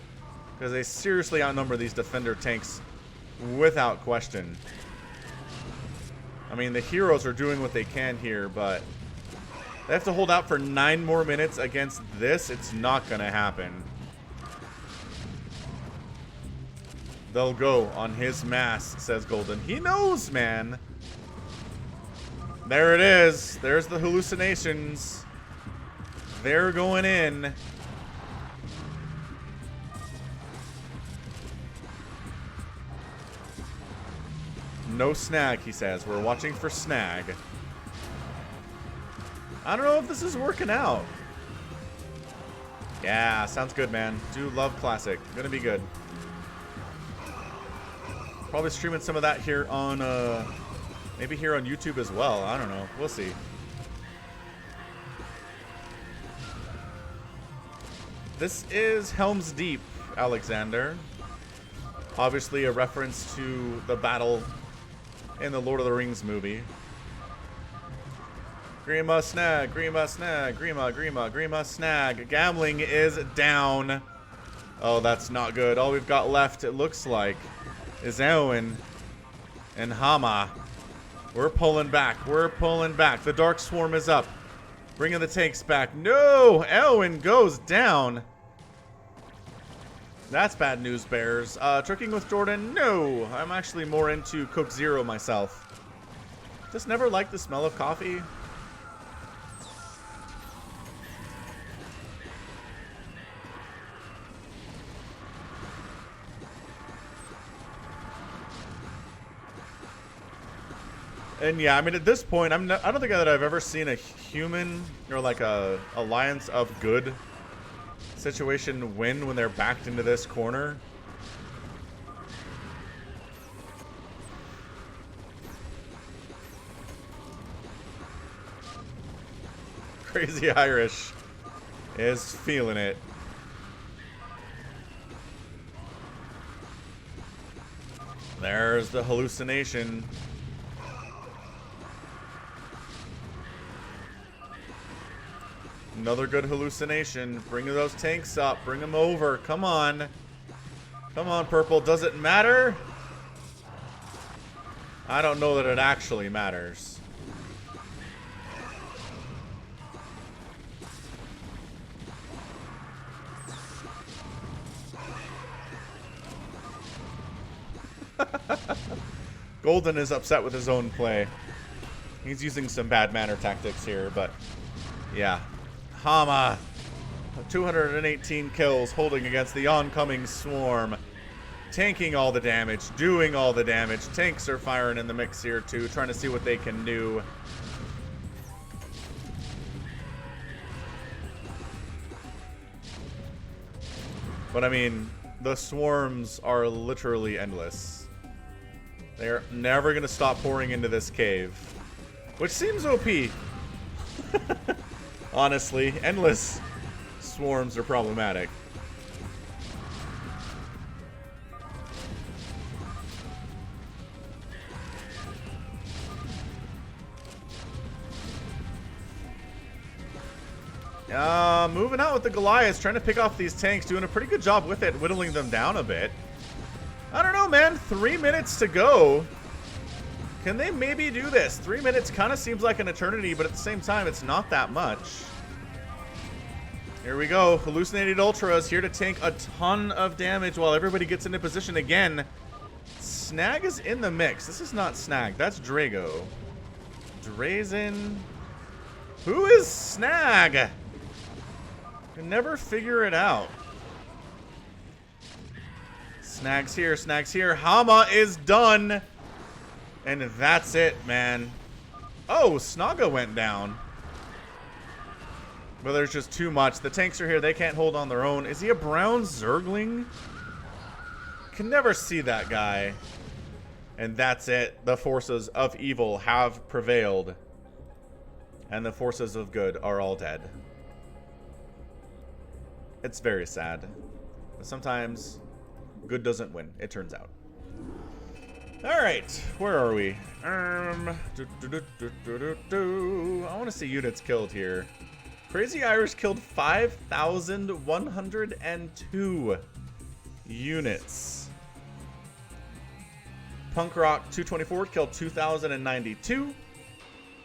Because they seriously outnumber these defender tanks without question. I mean, the heroes are doing what they can here, but they have to hold out for 9 more minutes against this. It's not going to happen. They'll go on his mass, says Golden. He knows, man. There it is. There's the hallucinations. They're going in. No snag, he says. We're watching for snag. I don't know if this is working out. Yeah, sounds good, man. Do love Classic. Gonna be good. Probably streaming some of that here on, maybe here on YouTube as well. I don't know. We'll see. This is Helms Deep, Alexander. Obviously a reference to the battle in the Lord of the Rings movie. Grima snag, Grima snag, Grima snag. Gambling is down. Oh, that's not good. All we've got left, it looks like, is Eowyn and Hama. We're pulling back. We're pulling back. The Dark Swarm is up. Bringing the tanks back. No! Eowyn goes down. That's bad news, Bears. Tricking with Jordan? No. I'm actually more into Coke Zero myself. Just never liked the smell of coffee. And yeah, I mean, at this point, I don't think that I've ever seen a human or like a alliance of good situation win when they're backed into this corner. Crazy Irish is feeling it. There's the hallucination. Another good hallucination. Bring those tanks up. Bring them over. Come on. Come on, Purple. Does it matter? I don't know that it actually matters. Golden is upset with his own play. He's using some bad manner tactics here, but yeah. Hama, 218 kills holding against the oncoming swarm. Tanking all the damage, doing all the damage. Tanks are firing in the mix here too, trying to see what they can do. But I mean, the swarms are literally endless. They're never going to stop pouring into this cave. Which seems OP. Honestly, endless swarms are problematic. Moving out with the Goliaths, trying to pick off these tanks, doing a pretty good job with it, whittling them down a bit. I don't know, man. 3 minutes to go. Can they maybe do this? 3 minutes kind of seems like an eternity, but at the same time, it's not that much. Here we go. Hallucinated Ultras here to tank a ton of damage while everybody gets into position again. Snag is in the mix. This is not Snag. That's Drago. Drazen. Who is Snag? I can never figure it out. Snag's here. Snag's here. Hama is done. And that's it, man. Oh, Snaga went down. But there's just too much. The tanks are here. They can't hold on their own. Is he a brown Zergling? Can never see that guy. And that's it. The forces of evil have prevailed. And the forces of good are all dead. It's very sad. But sometimes good doesn't win, it turns out. Alright, where are we? I want to see units killed here. Crazy Irish killed 5,102 units. Punk Rock 224 killed 2,092.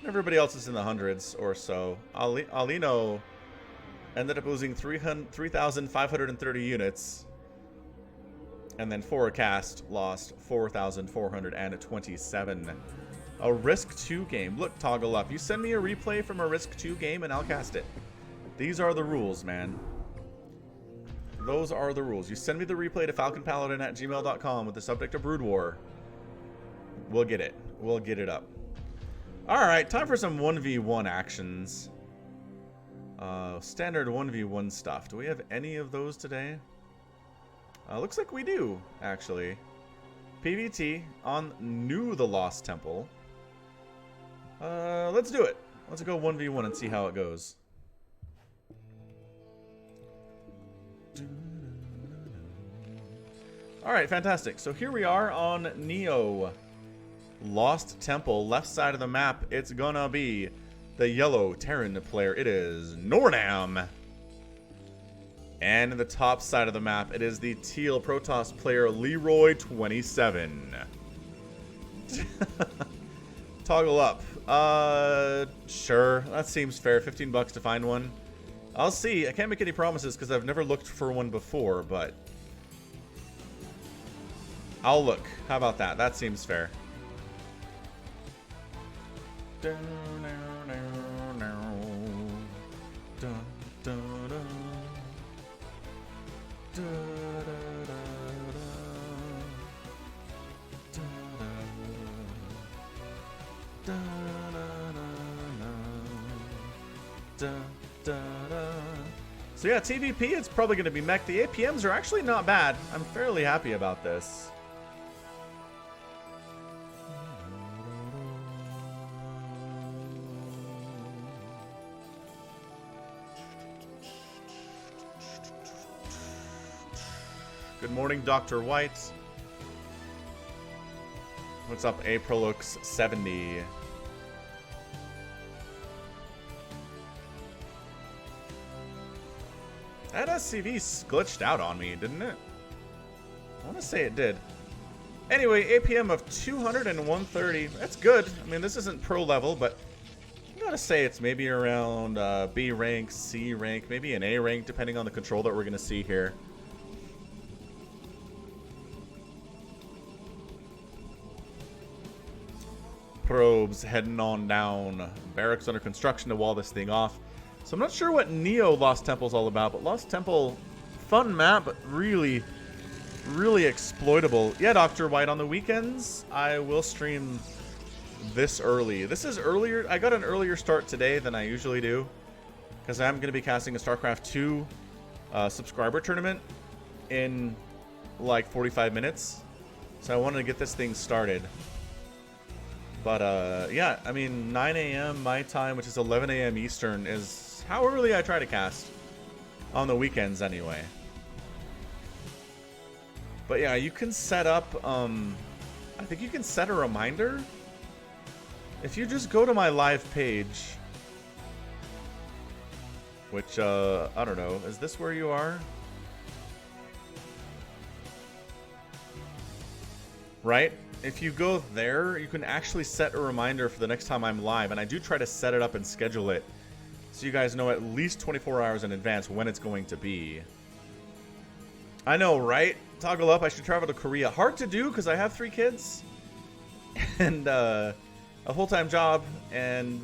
Everybody else is in the hundreds or so. Alino ended up losing 3,530 units. And then Forecast lost 4,427. A Risk 2 game. Look, Toggle Up. You send me a replay from a Risk 2 game and I'll cast it. These are the rules, man. Those are the rules. You send me the replay to falconpaladin@gmail.com with the subject of Brood War. We'll get it. We'll get it up. Alright, time for some 1v1 actions. Standard 1v1 stuff. Do we have any of those today? Looks like we do, actually. PvT on New the Lost Temple. Let's do it. Let's go 1v1 and see how it goes. Alright, fantastic. So here we are on Neo Lost Temple. Left side of the map, it's gonna be the yellow Terran player. It is Nornam. And in the top side of the map, it is the teal Protoss player Leroy27. Toggle up. Sure. That seems fair. 15 bucks to find one. I'll see. I can't make any promises because I've never looked for one before, but I'll look. How about that? That seems fair. So yeah, TVP, it's probably going to be mech. The APMs are actually not bad. I'm fairly happy about this. Good morning, Dr. White. What's up, Aprolux70? That SCV glitched out on me, didn't it? I want to say it did. Anyway, APM of 200 and 130. That's good. I mean, this isn't pro level, but I gotta say it's maybe around B rank, C rank, maybe an A rank, depending on the control that we're gonna see here. Probes heading on down. Barracks under construction to wall this thing off. So I'm not sure what Neo Lost Temple's all about, but Lost Temple, fun map, but really, really exploitable. Yeah, Dr. White, on the weekends, I will stream this early. This is earlier. I got an earlier start today than I usually do, because I'm going to be casting a StarCraft 2 subscriber tournament in like 45 minutes. So I wanted to get this thing started. But yeah, I mean, 9 a.m. my time, which is 11 a.m. Eastern, is how early I try to cast on the weekends anyway. But yeah, you can set up, I think you can set a reminder. If you just go to my live page, which, I don't know, is this where you are? Right? If you go there, you can actually set a reminder for the next time I'm live, and I do try to set it up and schedule it so you guys know at least 24 hours in advance when it's going to be. I know, right? Toggle up. I should travel to Korea. Hard to do because I have 3 kids and a full-time job. And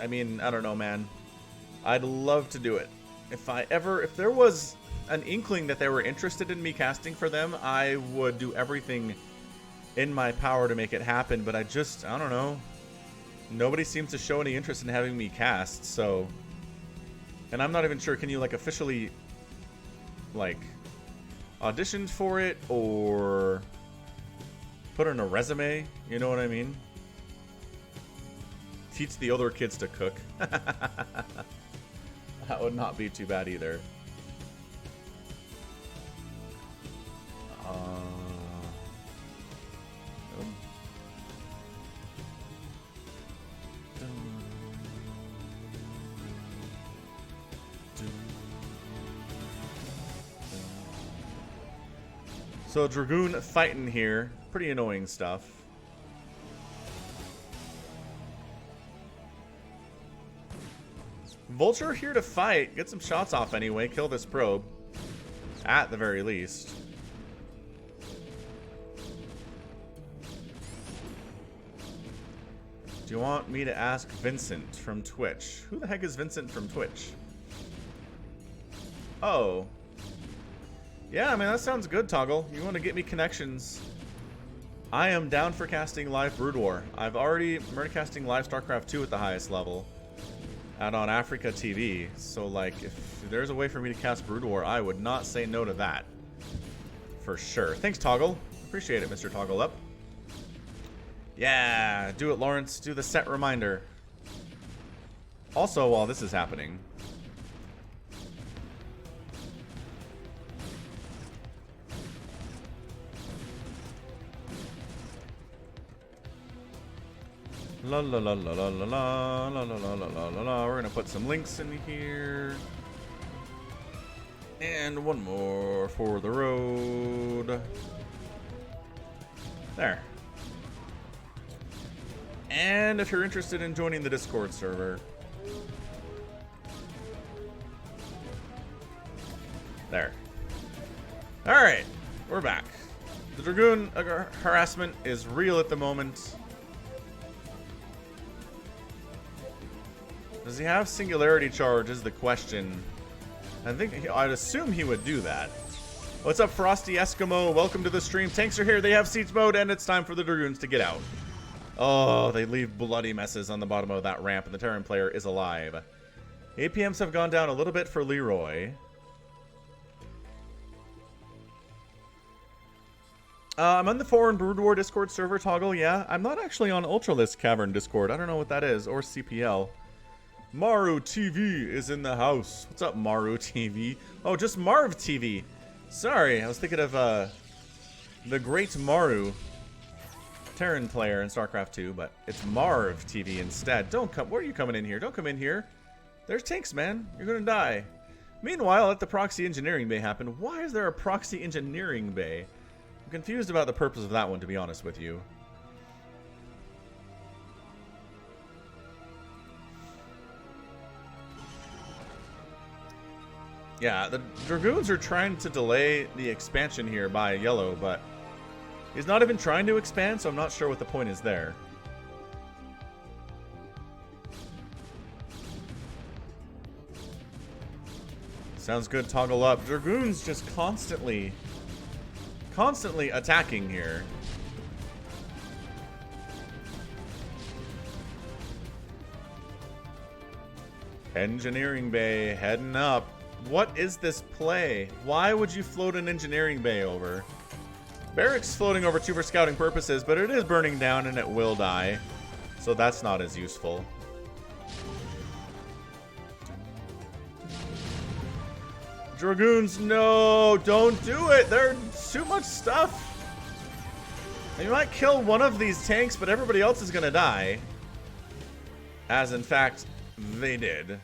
I mean, I don't know, man. I'd love to do it. If there was an inkling that they were interested in me casting for them, I would do everything in my power to make it happen. But I don't know. Nobody seems to show any interest in having me cast, so. And I'm not even sure, can you like officially like audition for it or put in a resume? You know what I mean? Teach the other kids to cook. That would not be too bad either. So Dragoon fighting here. Pretty annoying stuff. Vulture here to fight. Get some shots off anyway. Kill this probe. At the very least. Do you want me to ask Vincent from Twitch? Who the heck is Vincent from Twitch? Oh. Yeah, I mean, that sounds good, Toggle. You want to get me connections. I am down for casting live Brood War. I'm already casting live StarCraft 2 at the highest level. Out on Africa TV. So, like, if there's a way for me to cast Brood War, I would not say no to that. For sure. Thanks, Toggle. Appreciate it, Mr. Toggle Up. Yeah, do it, Lawrence. Do the set reminder. Also, while this is happening... La la la la la la la la la la la la la. We're gonna put some links in here. And one more for the road. There. And if you're interested in joining the Discord server. There. Alright. We're back. The Dragoon harassment is real at the moment. Does he have singularity charge is the question. I'd assume he would do that. What's up, Frosty Eskimo? Welcome to the stream. Tanks are here. They have siege mode, and it's time for the Dragoons to get out. Oh, they leave bloody messes on the bottom of that ramp, and the Terran player is alive. APMs have gone down a little bit for Leroy. I'm on the Foreign Brood War Discord server, Toggle, yeah. I'm not actually on Ultralisk Cavern Discord. I don't know what that is, or CPL. Maru TV is in the house. What's up, Maru TV? Oh, just Marv TV. Sorry, I was thinking of the great Maru, Terran player in StarCraft 2, but it's Marv TV instead. Don't come. Where are you coming in here? Don't come in here. There's tanks, man. You're gonna die. Meanwhile, let the proxy engineering bay happen. Why is there a proxy engineering bay? I'm confused about the purpose of that one, to be honest with you. Yeah, the Dragoons are trying to delay the expansion here by yellow, but he's not even trying to expand, so I'm not sure what the point is there. Sounds good, Toggle Up. Dragoons just constantly attacking here. Engineering bay heading up. What is this play? Why would you float an engineering bay over? Barracks floating over too for scouting purposes, but it is burning down and it will die. So that's not as useful. Dragoons, no, don't do it. There's too much stuff. You might kill one of these tanks, but everybody else is gonna die. As in fact, they did.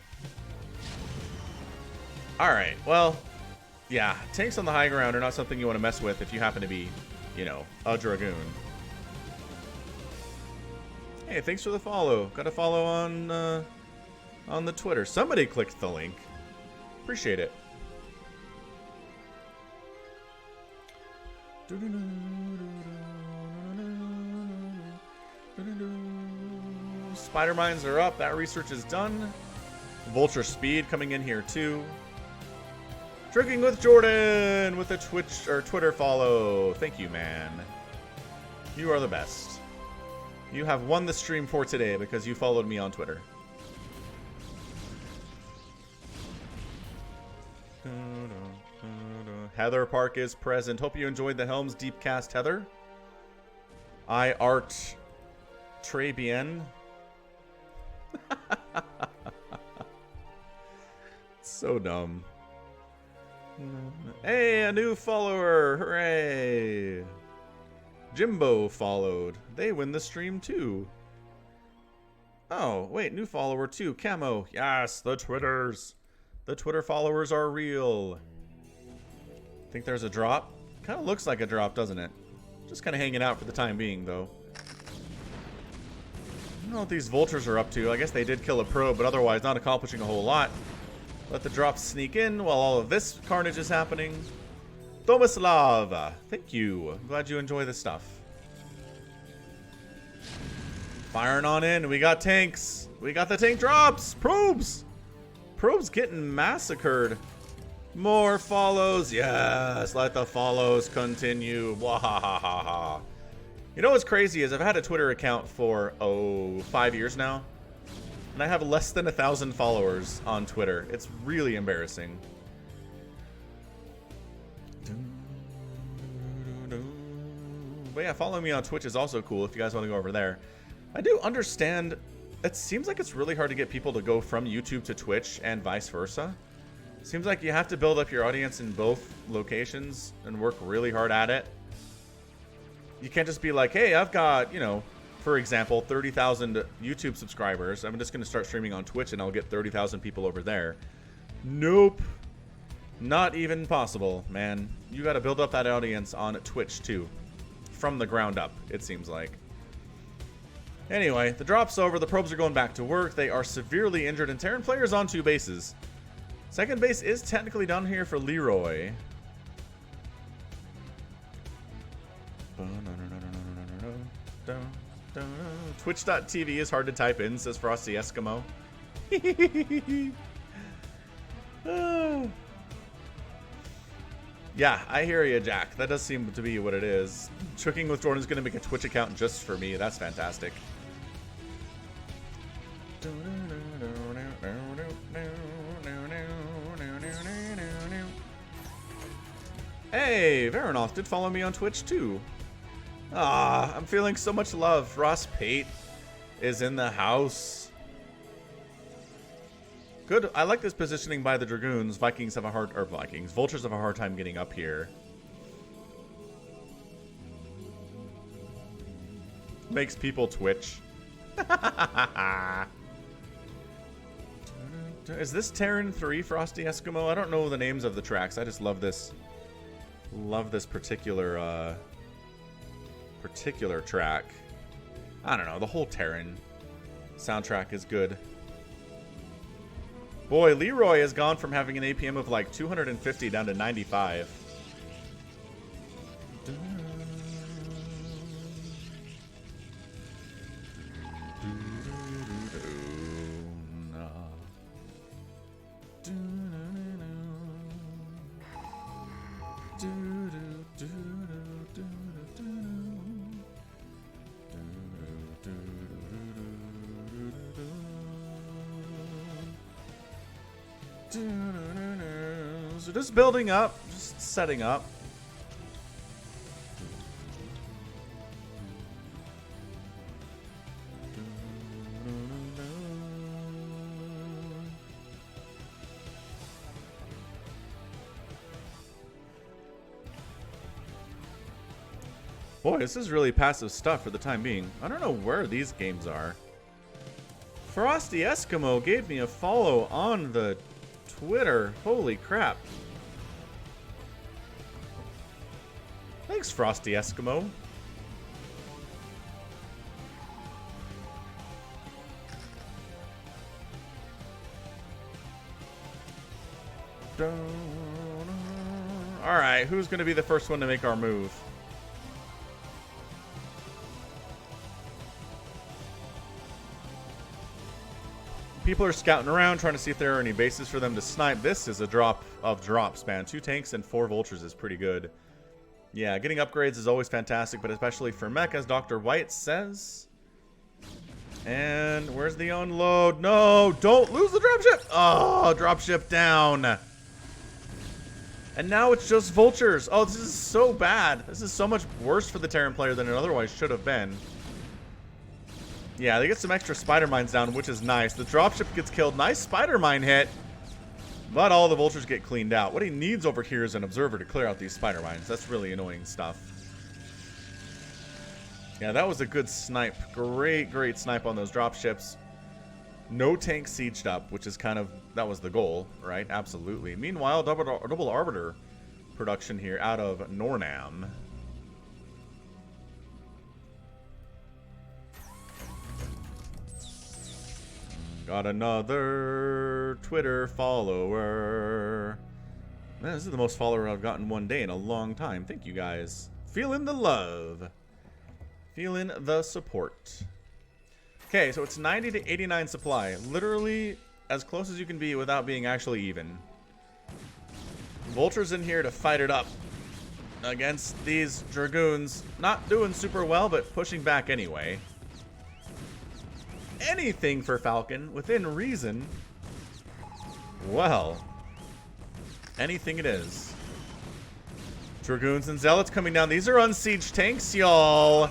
Alright, well, yeah, tanks on the high ground are not something you want to mess with if you happen to be, you know, a Dragoon. Hey, thanks for the follow. Got a follow on the Twitter. Somebody clicked the link. Appreciate it. Spider mines are up. That research is done. Vulture speed coming in here too. Tricking with Jordan with a Twitch or Twitter follow. Thank you, man. You are the best. You have won the stream for today because you followed me on Twitter. Heather Park is present. Hope you enjoyed the Helms Deep cast, Heather. I art très bien. So dumb. Hey, a new follower! Hooray! Jimbo followed. They win the stream too. Oh, wait, new follower too. Camo. Yes, the Twitters. The Twitter followers are real. Think there's a drop? Kind of looks like a drop, doesn't it? Just kind of hanging out for the time being, though. I don't know what these vultures are up to. I guess they did kill a probe, but otherwise not accomplishing a whole lot. Let the drops sneak in while all of this carnage is happening. Tomislav, thank you. I'm glad you enjoy this stuff. Firing on in. We got tanks. We got the tank drops. Probes. Probes getting massacred. More follows. Yes, let the follows continue. Wahahaha. You know what's crazy is I've had a Twitter account for, 5 years now. And I have less than 1,000 followers on Twitter. It's really embarrassing. But yeah, following me on Twitch is also cool if you guys want to go over there. I do understand, it seems like it's really hard to get people to go from YouTube to Twitch and vice versa. Seems like you have to build up your audience in both locations and work really hard at it. You can't just be like, hey, I've got, you know, for example, 30,000 YouTube subscribers. I'm just going to start streaming on Twitch and I'll get 30,000 people over there. Nope. Not even possible, man. You got to build up that audience on Twitch too. From the ground up, it seems like. Anyway, the drop's over. The probes are going back to work. They are severely injured, and Terran players on 2 bases. Second base is technically down here for Leroy. Twitch.tv is hard to type in, says Frosty Eskimo. Yeah, I hear you, Jack. That does seem to be what it is. Tricking with Jordan is going to make a Twitch account just for me. That's fantastic. Hey, Varanoff did follow me on Twitch too. Ah, I'm feeling so much love. Ross Pate is in the house. Good. I like this positioning by the Dragoons. Vultures have a hard time getting up here. Makes people twitch. Is this Terran 3, Frosty Eskimo? I don't know the names of the tracks. I just love this. Love this particular track. I don't know. The whole Terran soundtrack is good. Boy, Leroy has gone from having an APM of like 250 down to 95. So just building up, just setting up. Boy, this is really passive stuff for the time being. I don't know where these games are. Frosty Eskimo gave me a follow on the Twitter. Holy crap. Thanks, Frosty Eskimo. Alright, who's going to be the first one to make our move? People are scouting around, trying to see if there are any bases for them to snipe. This is a drop of drops, man. 2 tanks and 4 vultures is pretty good. Yeah, getting upgrades is always fantastic, but especially for mech, as Dr. White says. And where's the unload? No, don't lose the dropship. Oh, dropship down. And now it's just vultures. Oh, this is so bad. This is so much worse for the Terran player than it otherwise should have been. Yeah, they get some extra spider mines down, which is nice. The dropship gets killed. Nice spider mine hit. But all the vultures get cleaned out. What he needs over here is an observer to clear out these spider mines. That's really annoying stuff. Yeah, that was a good snipe. Great, great snipe on those dropships. No tank sieged up, which is kind of, that was the goal, right? Absolutely. Meanwhile, double arbiter production here out of Nornam. Got another Twitter follower. Man, this is the most follower I've gotten one day in a long time. Thank you guys. Feeling the love. Feeling the support. Okay, so it's 90 to 89 supply. Literally as close as you can be without being actually even. Vultures in here to fight it up against these Dragoons. Not doing super well, but pushing back anyway. Anything for Falcon within reason. Well, anything it is. Dragoons and Zealots coming down. These are unsieged tanks, y'all.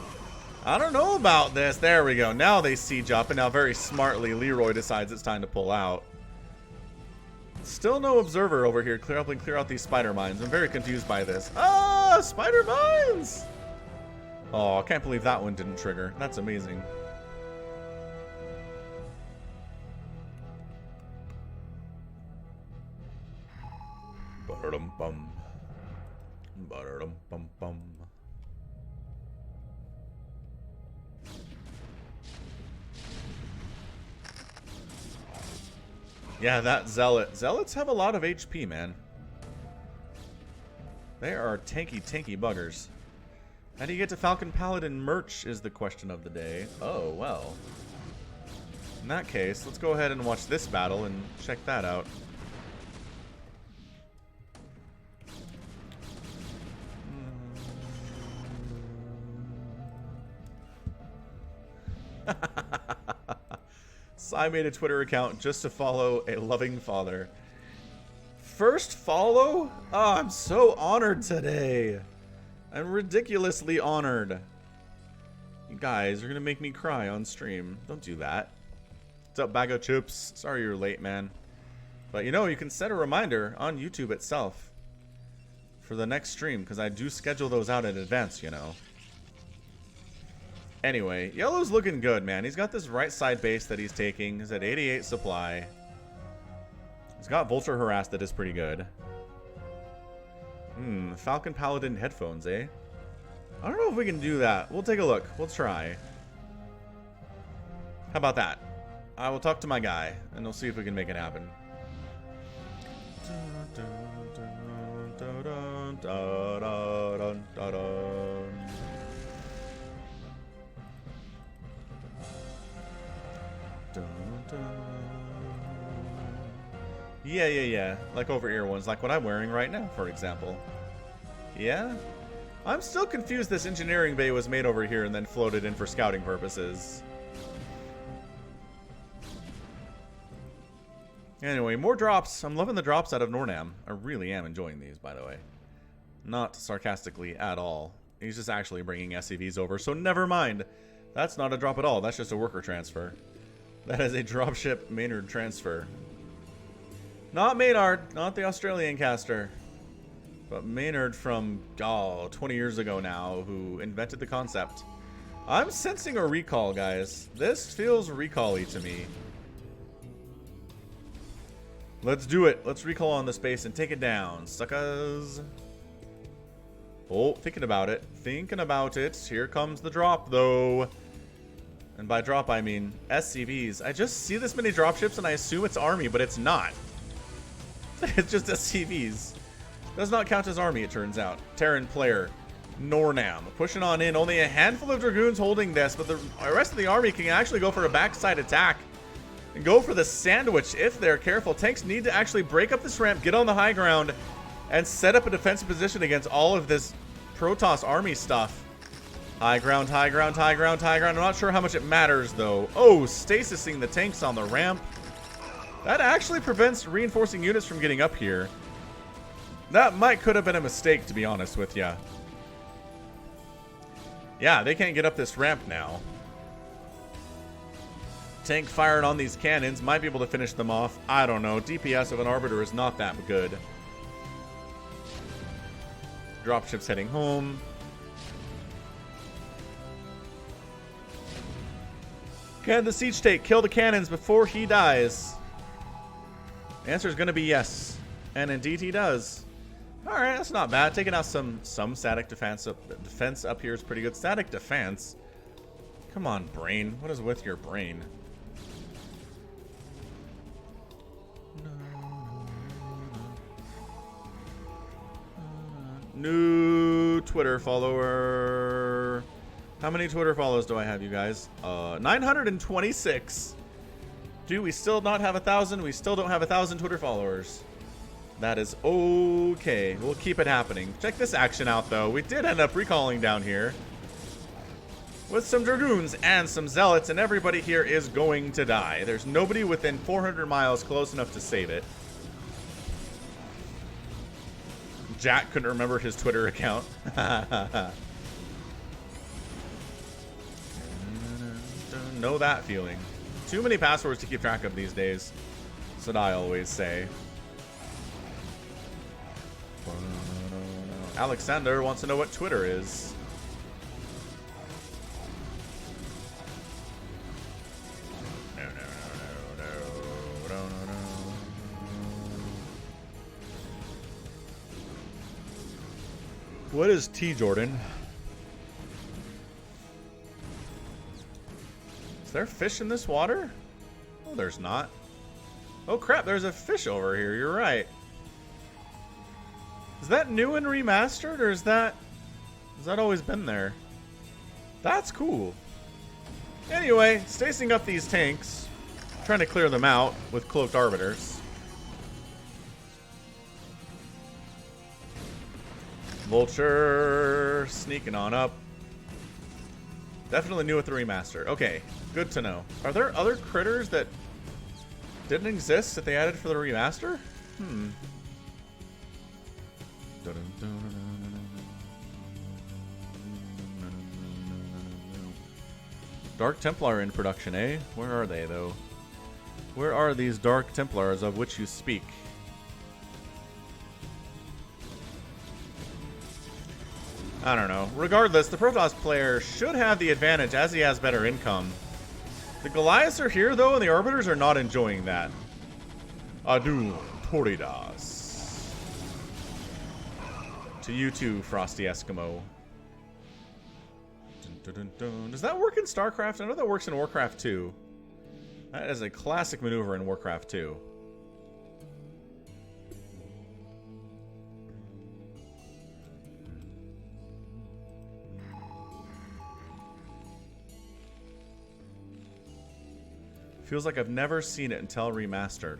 I don't know about this. There we go. Now they siege up, and now very smartly Leroy decides it's time to pull out. Still no observer over here. Clear up and clear out these spider mines. I'm very confused by this. Ah, spider mines! Oh, I can't believe that one didn't trigger. That's amazing. Ba-da-dum-bum. Ba-da-dum-bum-bum. Yeah, that Zealot. Zealots have a lot of HP, man. They are tanky, tanky buggers. How do you get to Falcon Paladin merch is the question of the day. Oh, well. In that case, let's go ahead and watch this battle and check that out. I made a Twitter account just to follow a loving father. First follow? Oh, I'm so honored today. I'm ridiculously honored. You guys are gonna make me cry on stream. Don't do that. What's up, bag of chips? Sorry you're late, man. But you know, you can set a reminder on YouTube itself for the next stream, because I do schedule those out in advance, you know. Anyway, Yellow's looking good, man. He's got this right side base that he's taking. He's at 88 supply. He's got Vulture Harass that is pretty good. Falcon Paladin headphones, eh? I don't know if we can do that. We'll take a look. We'll try. How about that? I will talk to my guy, and we'll see if we can make it happen. Yeah. Like over-ear ones, like what I'm wearing right now, for example. Yeah? I'm still confused this engineering bay was made over here and then floated in for scouting purposes. Anyway, more drops. I'm loving the drops out of Nornam. I really am enjoying these, by the way. Not sarcastically at all. He's just actually bringing SCVs over, so never mind. That's not a drop at all. That's just a worker transfer. That is a dropship Maynard transfer. Not Maynard, not the Australian caster, but Maynard from, 20 years ago now, who invented the concept. I'm sensing a recall, guys. This feels recall-y to me. Let's do it. Let's recall on the space and take it down, suckers. Oh, thinking about it. Thinking about it. Here comes the drop, though. And by drop, I mean SCVs. I just see this many dropships and I assume it's army, but it's not. It's just SCVs. Does not count as army, it turns out. Terran player, Nornam, pushing on in. Only a handful of Dragoons holding this, but the rest of the army can actually go for a backside attack. go for the sandwich if they're careful. Tanks need to actually break up this ramp, get on the high ground, and set up a defensive position against all of this Protoss army stuff. High ground, high ground, high ground, high ground. I'm not sure how much it matters, though. Oh, stasising the tanks on the ramp. That actually prevents reinforcing units from getting up here. That could have been a mistake, to be honest with ya. Yeah, they can't get up this ramp now. Tank firing on these cannons might be able to finish them off. I don't know. DPS of an Arbiter is not that good. Dropships heading home. Can the siege tank kill the cannons before he dies? The answer is going to be yes. And indeed he does. Alright, that's not bad. Taking out some static defense up here is pretty good. Static defense? Come on, brain. What is with your brain? New Twitter follower. How many Twitter follows do I have, you guys? 926. Do we still not have 1,000? We still don't have 1,000 Twitter followers. That is okay. We'll keep it happening. Check this action out, though. We did end up recalling down here with some Dragoons and some Zealots, and everybody here is going to die. There's nobody within 400 miles close enough to save it. Jack couldn't remember his Twitter account. Know that feeling. Too many passwords to keep track of these days. That's what I always say. Alexander wants to know what Twitter is. What is T, Jordan? Is there fish in this water? Oh, there's not. Oh crap, there's a fish over here. You're right. Is that new and remastered, or has that always been there? That's cool. Anyway, stacing up these tanks, trying to clear them out with cloaked arbiters. Vulture sneaking on up. Definitely new with the remaster. Okay, good to know. Are there other critters that didn't exist that they added for the remaster? Dark Templar in production, eh? Where are they, though? Where are these Dark Templars of which you speak? I don't know. Regardless, the Protoss player should have the advantage as he has better income. The Goliaths are here, though, and the Arbiters are not enjoying that. Adu Toridas. To you too, Frosty Eskimo. Dun, dun, dun, dun. Does that work in StarCraft? I know that works in Warcraft 2. That is a classic maneuver in Warcraft 2. Feels like I've never seen it until remastered.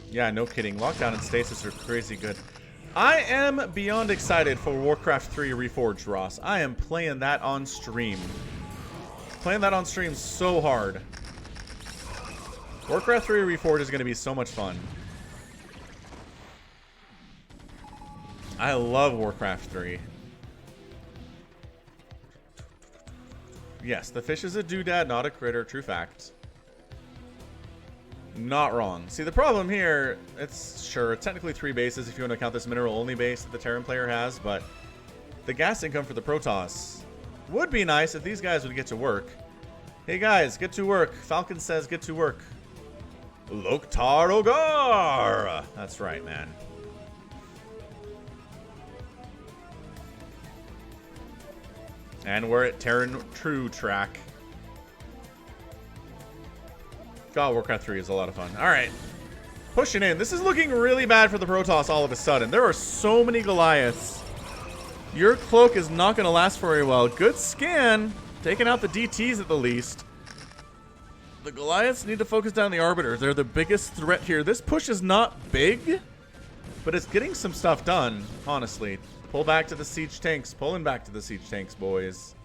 Yeah, no kidding. Lockdown and stasis are crazy good. I am beyond excited for Warcraft 3 Reforged, Ross. I am playing that on stream. Playing that on stream so hard. Warcraft 3 Reforged is going to be so much fun. I love Warcraft 3. Yes, the fish is a doodad, not a critter. True fact. Not wrong. See, the problem here, it's technically 3 bases if you want to count this mineral-only base that the Terran player has, but the gas income for the Protoss would be nice if these guys would get to work. Hey guys, get to work. Falcon says get to work. Loktar Ogar! That's right, man. And we're at Terran True Track. God, Warcraft 3 is a lot of fun. Alright. Pushing in. This is looking really bad for the Protoss all of a sudden. There are so many Goliaths. Your cloak is not going to last very well. Good scan. Taking out the DTs at the least. The Goliaths need to focus down the Arbiters. They're the biggest threat here. This push is not big, but it's getting some stuff done, honestly. Pull back to the siege tanks. Pulling back to the siege tanks, boys.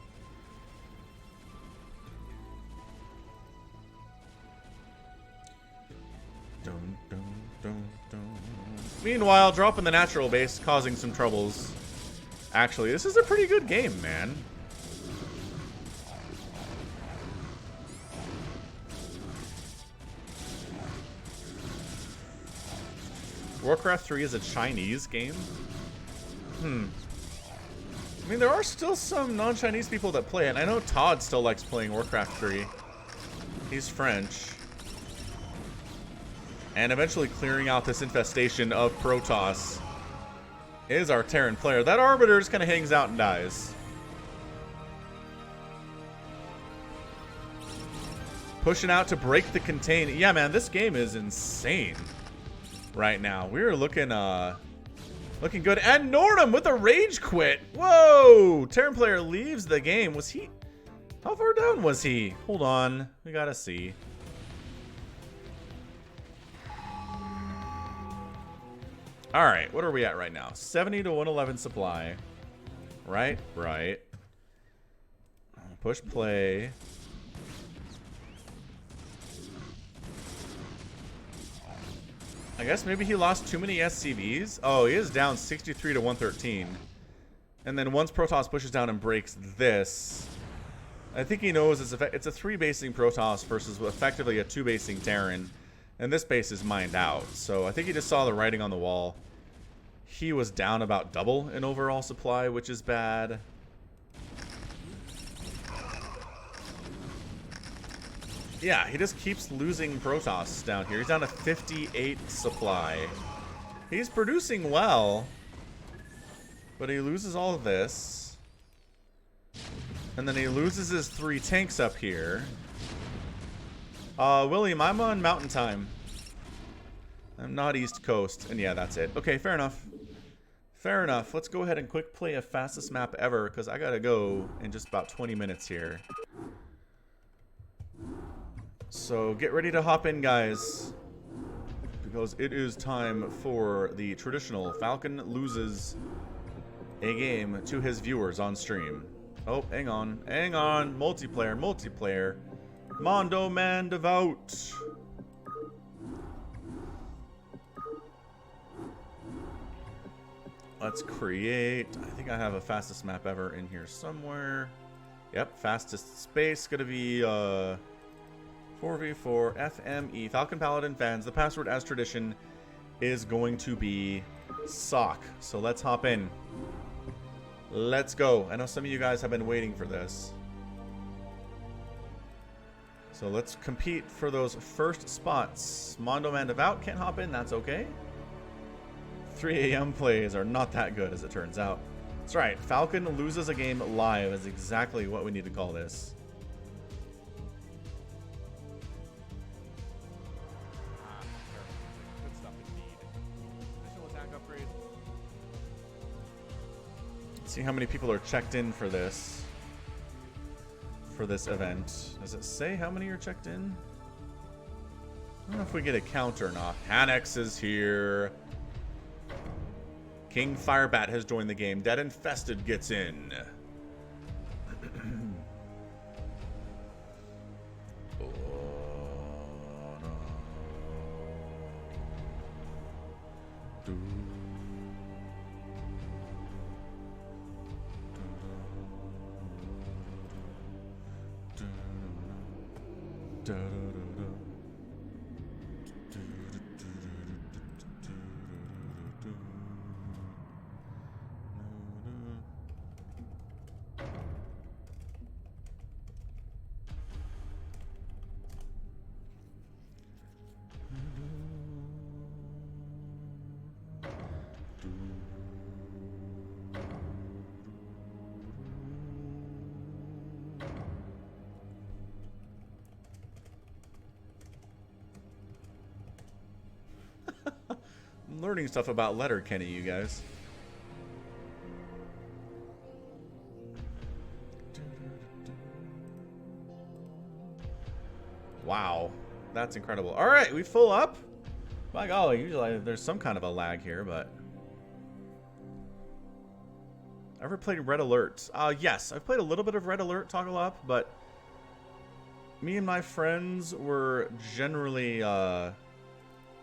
Dun, dun, dun, dun. Meanwhile, dropping the natural base, causing some troubles. Actually, this is a pretty good game, man. Warcraft 3 is a Chinese game? I mean, there are still some non-Chinese people that play it. I know Todd still likes playing Warcraft 3. He's French. And eventually clearing out this infestation of Protoss is our Terran player. That Arbiter just kind of hangs out and dies. Pushing out to break the contain. Yeah, man, this game is insane right now. We're looking looking good. And Nordum with a rage quit. Whoa! Terran player leaves the game. Was he... How far down was he? Hold on. We gotta see. Alright, what are we at right now? 70 to 111 supply. Right? Right. Push play. I guess maybe he lost too many SCVs. Oh, he is down 63 to 113. And then once Protoss pushes down and breaks this, I think he knows it's a 3-basing Protoss versus effectively a 2-basing Terran. And this base is mined out. So I think he just saw the writing on the wall. He was down about double in overall supply, which is bad. Yeah, he just keeps losing Protoss down here. He's down to 58 supply. He's producing well, but he loses all of this. And then he loses his 3 tanks up here. William, I'm on Mountain Time. I'm not East Coast. And yeah, that's it. Okay, fair enough. Fair enough. Let's go ahead and quick play a fastest map ever, because I gotta go in just about 20 minutes here. So get ready to hop in, guys, because it is time for the traditional Falcon loses a game to his viewers on stream. Oh, hang on. Hang on. Multiplayer, multiplayer. Mondo Man Devout. Let's create. I think I have a fastest map ever in here somewhere. Yep, fastest space. Gonna be 4v4 FME Falcon Paladin fans. The password, as tradition, is going to be SOC. So let's hop in. Let's go. I know some of you guys have been waiting for this. So let's compete for those first spots. Mondo Man Devout can't hop in. That's okay. 3 a.m. plays are not that good, as it turns out. That's right. Falcon loses a game live is exactly what we need to call this. Good stuff indeed. Additional attack upgrade. Let's see how many people are checked in for this. For this event. Does it say how many are checked in? I don't know if we get a count or not. Hanex is here. King Firebat has joined the game. Dead Infested gets in. I'm learning stuff about Letterkenny, you guys. Wow. That's incredible. All right, we full up. By golly, usually there's some kind of a lag here, but... Ever played Red Alert? Yes, I've played a little bit of Red Alert Toggle Up, but... Me and my friends were generally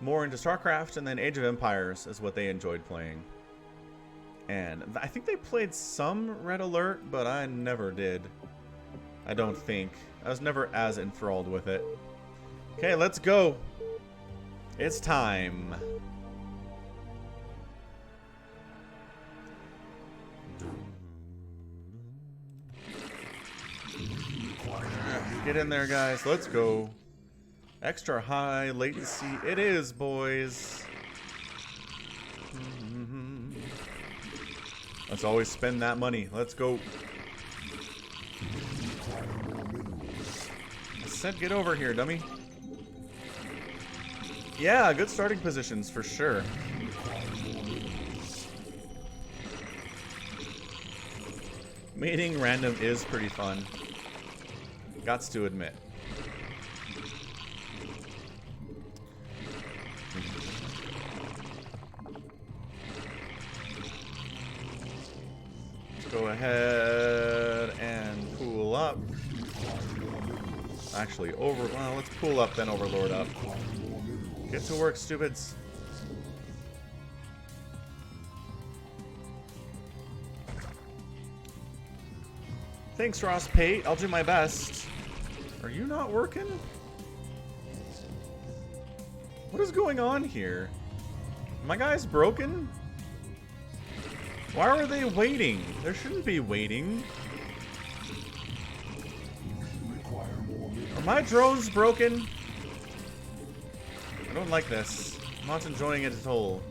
more into StarCraft, and then Age of Empires is what they enjoyed playing. And I think they played some Red Alert, but I never did. I don't think. I was never as enthralled with it. Okay, let's go. It's time. Get in there, guys. Let's go. Extra high latency. It is, boys. Let's always spend that money. Let's go. I said get over here, dummy. Yeah, good starting positions for sure. Meeting random is pretty fun. Gots to admit. Let's go ahead and pool up. Actually, well, let's pool up, then overlord up. Get to work, stupids. Thanks, Ross Pate. I'll do my best. Are you not working? What is going on here? My guy's broken? Why are they waiting? There shouldn't be waiting. Are my drones broken? I don't like this. I'm not enjoying it at all.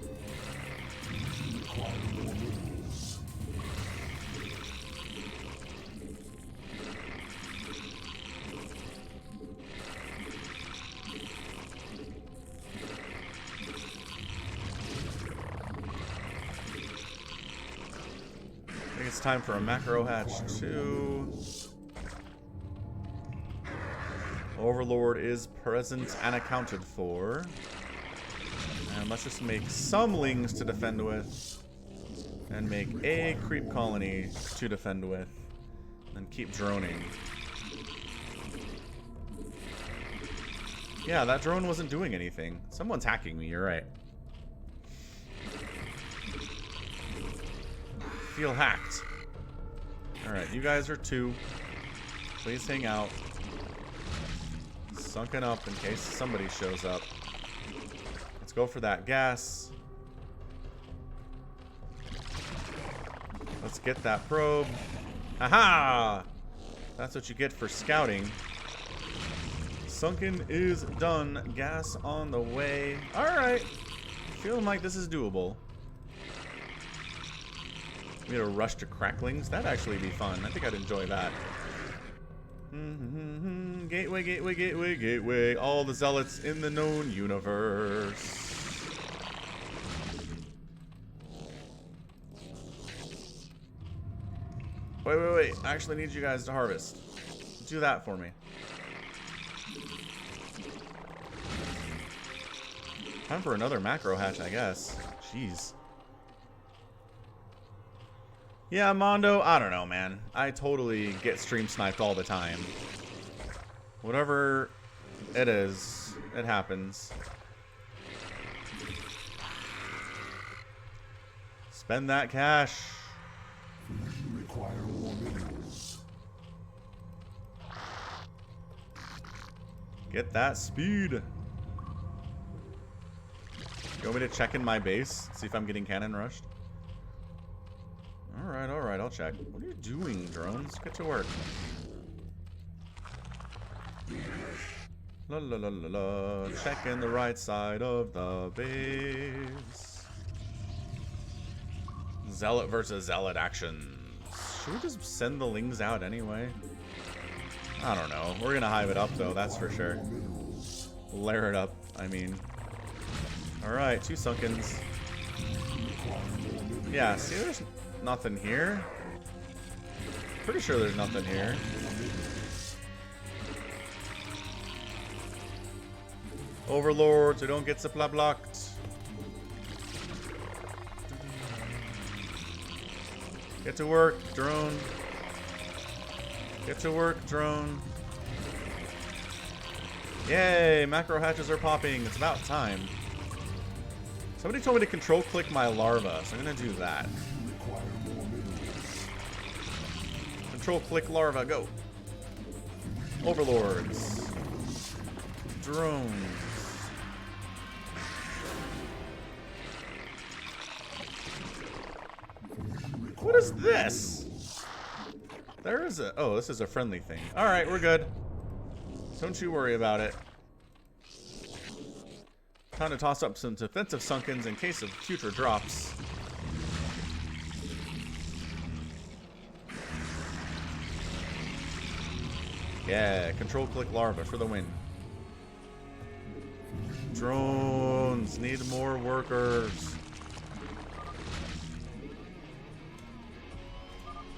I think it's time for a macro hatch too. Overlord is present and accounted for. And let's just make some lings to defend with. And make a creep colony to defend with. And keep droning. Yeah, that drone wasn't doing anything. Someone's hacking me, you're right. Feel hacked. Alright, you guys are 2. Please hang out. Sunken up in case somebody shows up. Let's go for that gas. Let's get that probe. Haha! That's what you get for scouting. Sunken is done. Gas on the way. Alright. Feeling like this is doable. We need a rush to cracklings. That'd actually be fun. I think I'd enjoy that. Gateway, gateway, gateway, gateway. All the zealots in the known universe. Wait. I actually need you guys to harvest. Do that for me. Time for another macro hatch, I guess. Jeez. Yeah, Mondo, I don't know, man. I totally get stream sniped all the time. Whatever it is, it happens. Spend that cash. Require more minerals. Get that speed. You want me to check in my base? See if I'm getting cannon rushed? Alright, I'll check. What are you doing, drones? Get to work. La la la la la. Checking the right side of the base. Zealot versus zealot actions. Should we just send the lings out anyway? I don't know. We're gonna hive it up though, that's for sure. Layer it up, I mean. Alright, 2 sunkens. Yeah, see, there's nothing here. Pretty sure there's nothing here. Overlords, we don't get supply blocked. Get to work, drone. Get to work, drone. Yay, macro hatches are popping. It's about time. Somebody told me to control click my larva, so I'm gonna do that. Control click larva, go. Overlords. Drones. What is this? There is a... Oh, this is a friendly thing. Alright, we're good. Don't you worry about it. Time to toss up some defensive sunkens in case of future drops. Yeah, control click larva for the win. Drones need more workers.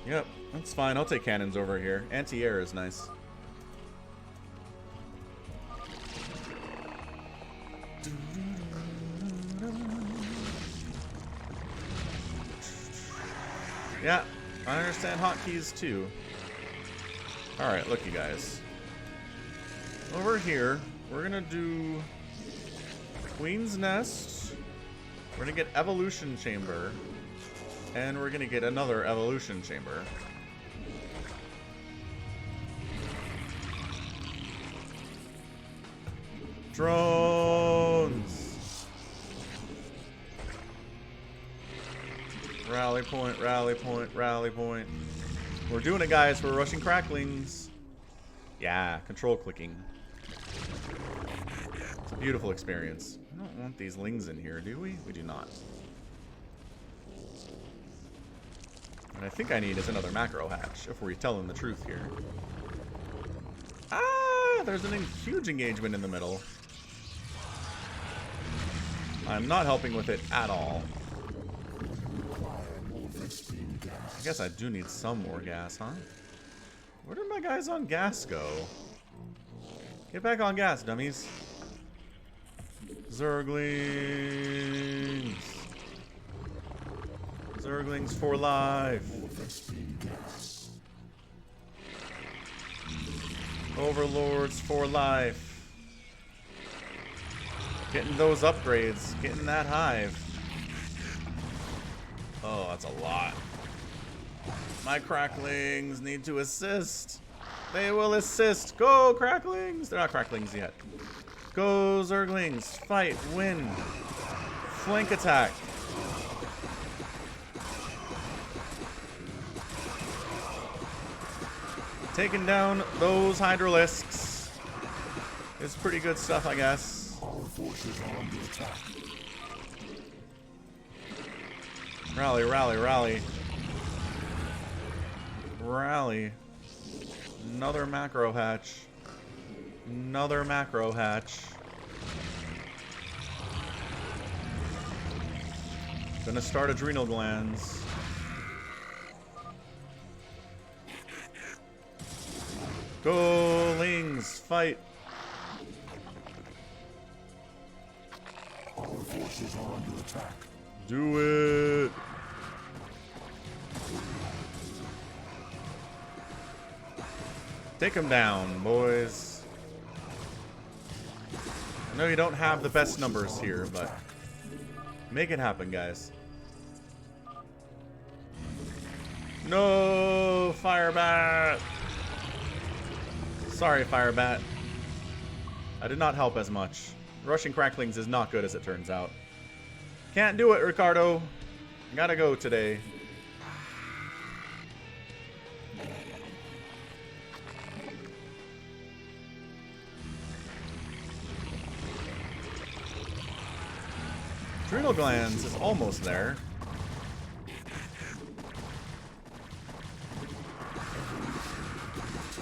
Yep, that's fine. I'll take cannons over here. Anti-air is nice. Yeah, I understand hotkeys too. Alright, look you guys. Over here, we're gonna do Queen's Nest. We're gonna get Evolution Chamber. And we're gonna get another Evolution Chamber. Drones! Rally point, rally point, rally point. We're doing it, guys. We're rushing cracklings. Yeah, control clicking. It's a beautiful experience. We don't want these lings in here, do we? We do not. What I think I need is another macro hatch, if we're telling the truth here. Ah, there's a huge engagement in the middle. I'm not helping with it at all. I guess I do need some more gas, huh? Where did my guys on gas go? Get back on gas, dummies. Zerglings. Zerglings for life. Overlords for life. Getting those upgrades. Getting that hive. Oh, that's a lot. My cracklings need to assist. They will assist. Go, cracklings. They're not cracklings yet. Go, Zerglings. Fight. Win. Flank attack. Taking down those Hydralisks is pretty good stuff, I guess. Our forces are under attack. Rally, rally, rally. Rally. Another macro hatch. Another macro hatch. Gonna start adrenal glands. Go, Lings, fight. Our forces are under attack. Do it. Take them down, boys. I know you don't have the best numbers here, but make it happen, guys. No, Firebat. Sorry, Firebat. I did not help as much. Rushing cracklings is not good, as it turns out. Can't do it, Ricardo. Gotta go today. Adrenal glands is almost there.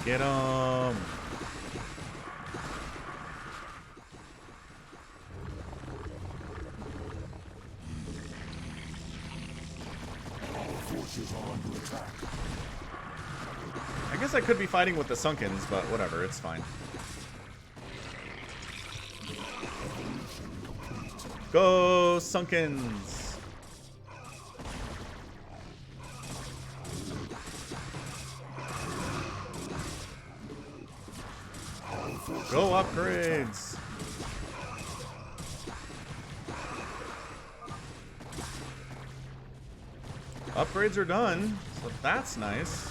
Get 'em. Forces are under attack. I guess I could be fighting with the Sunkens, but whatever, it's fine. Go Sunkens. Go upgrades. Upgrades are done, so that's nice.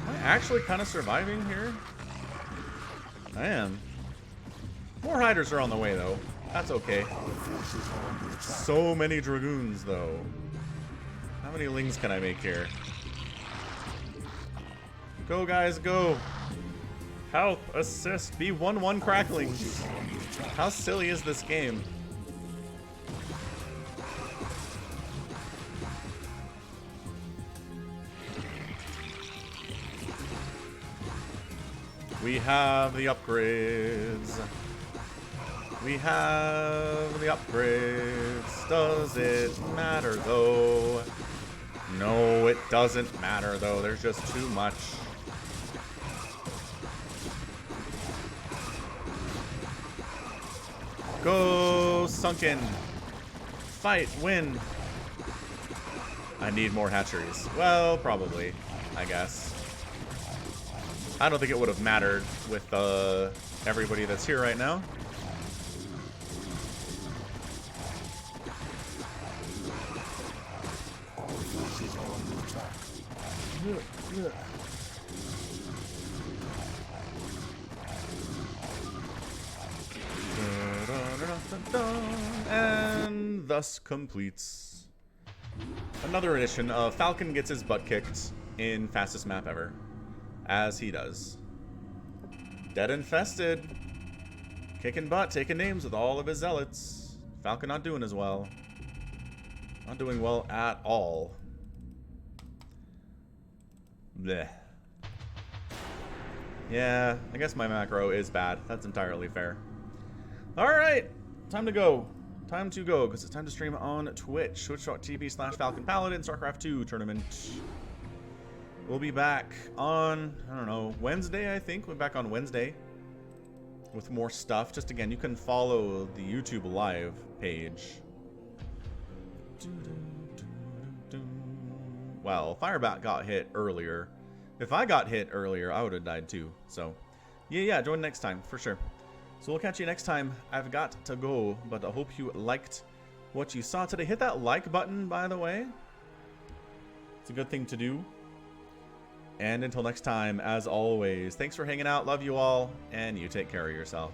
Am I actually kind of surviving here? I am. More riders are on the way, though. That's okay. So many dragoons, though. How many lings can I make here? Go, guys, go! Health, assist, be 1-1 cracklings. How silly is this game? We have the upgrades. We have the upgrades. Does it matter though? No, it doesn't matter though. There's just too much. Go Sunken. Fight, win. I need more hatcheries. Well, probably, I guess. I don't think it would have mattered with everybody that's here right now. And thus completes another edition of Falcon gets his butt kicked in fastest map ever. As he does. Dead infested. Kicking butt, taking names with all of his zealots. Falcon not doing as well. Not doing well at all. Bleh. Yeah, I guess my macro is bad. That's entirely fair. Alright, time to go. Time to go, because it's time to stream on Twitch. Twitch.tv/FalconPaladin StarCraft 2 tournament. We'll be back on, I don't know, Wednesday, I think. We're back on Wednesday with more stuff. Just again, you can follow the YouTube live page. Well, Firebat got hit earlier. If I got hit earlier, I would have died too. So, yeah, join next time, for sure. So we'll catch you next time. I've got to go, but I hope you liked what you saw today. Hit that like button, by the way. It's a good thing to do. And until next time, as always, thanks for hanging out. Love you all, and you take care of yourself.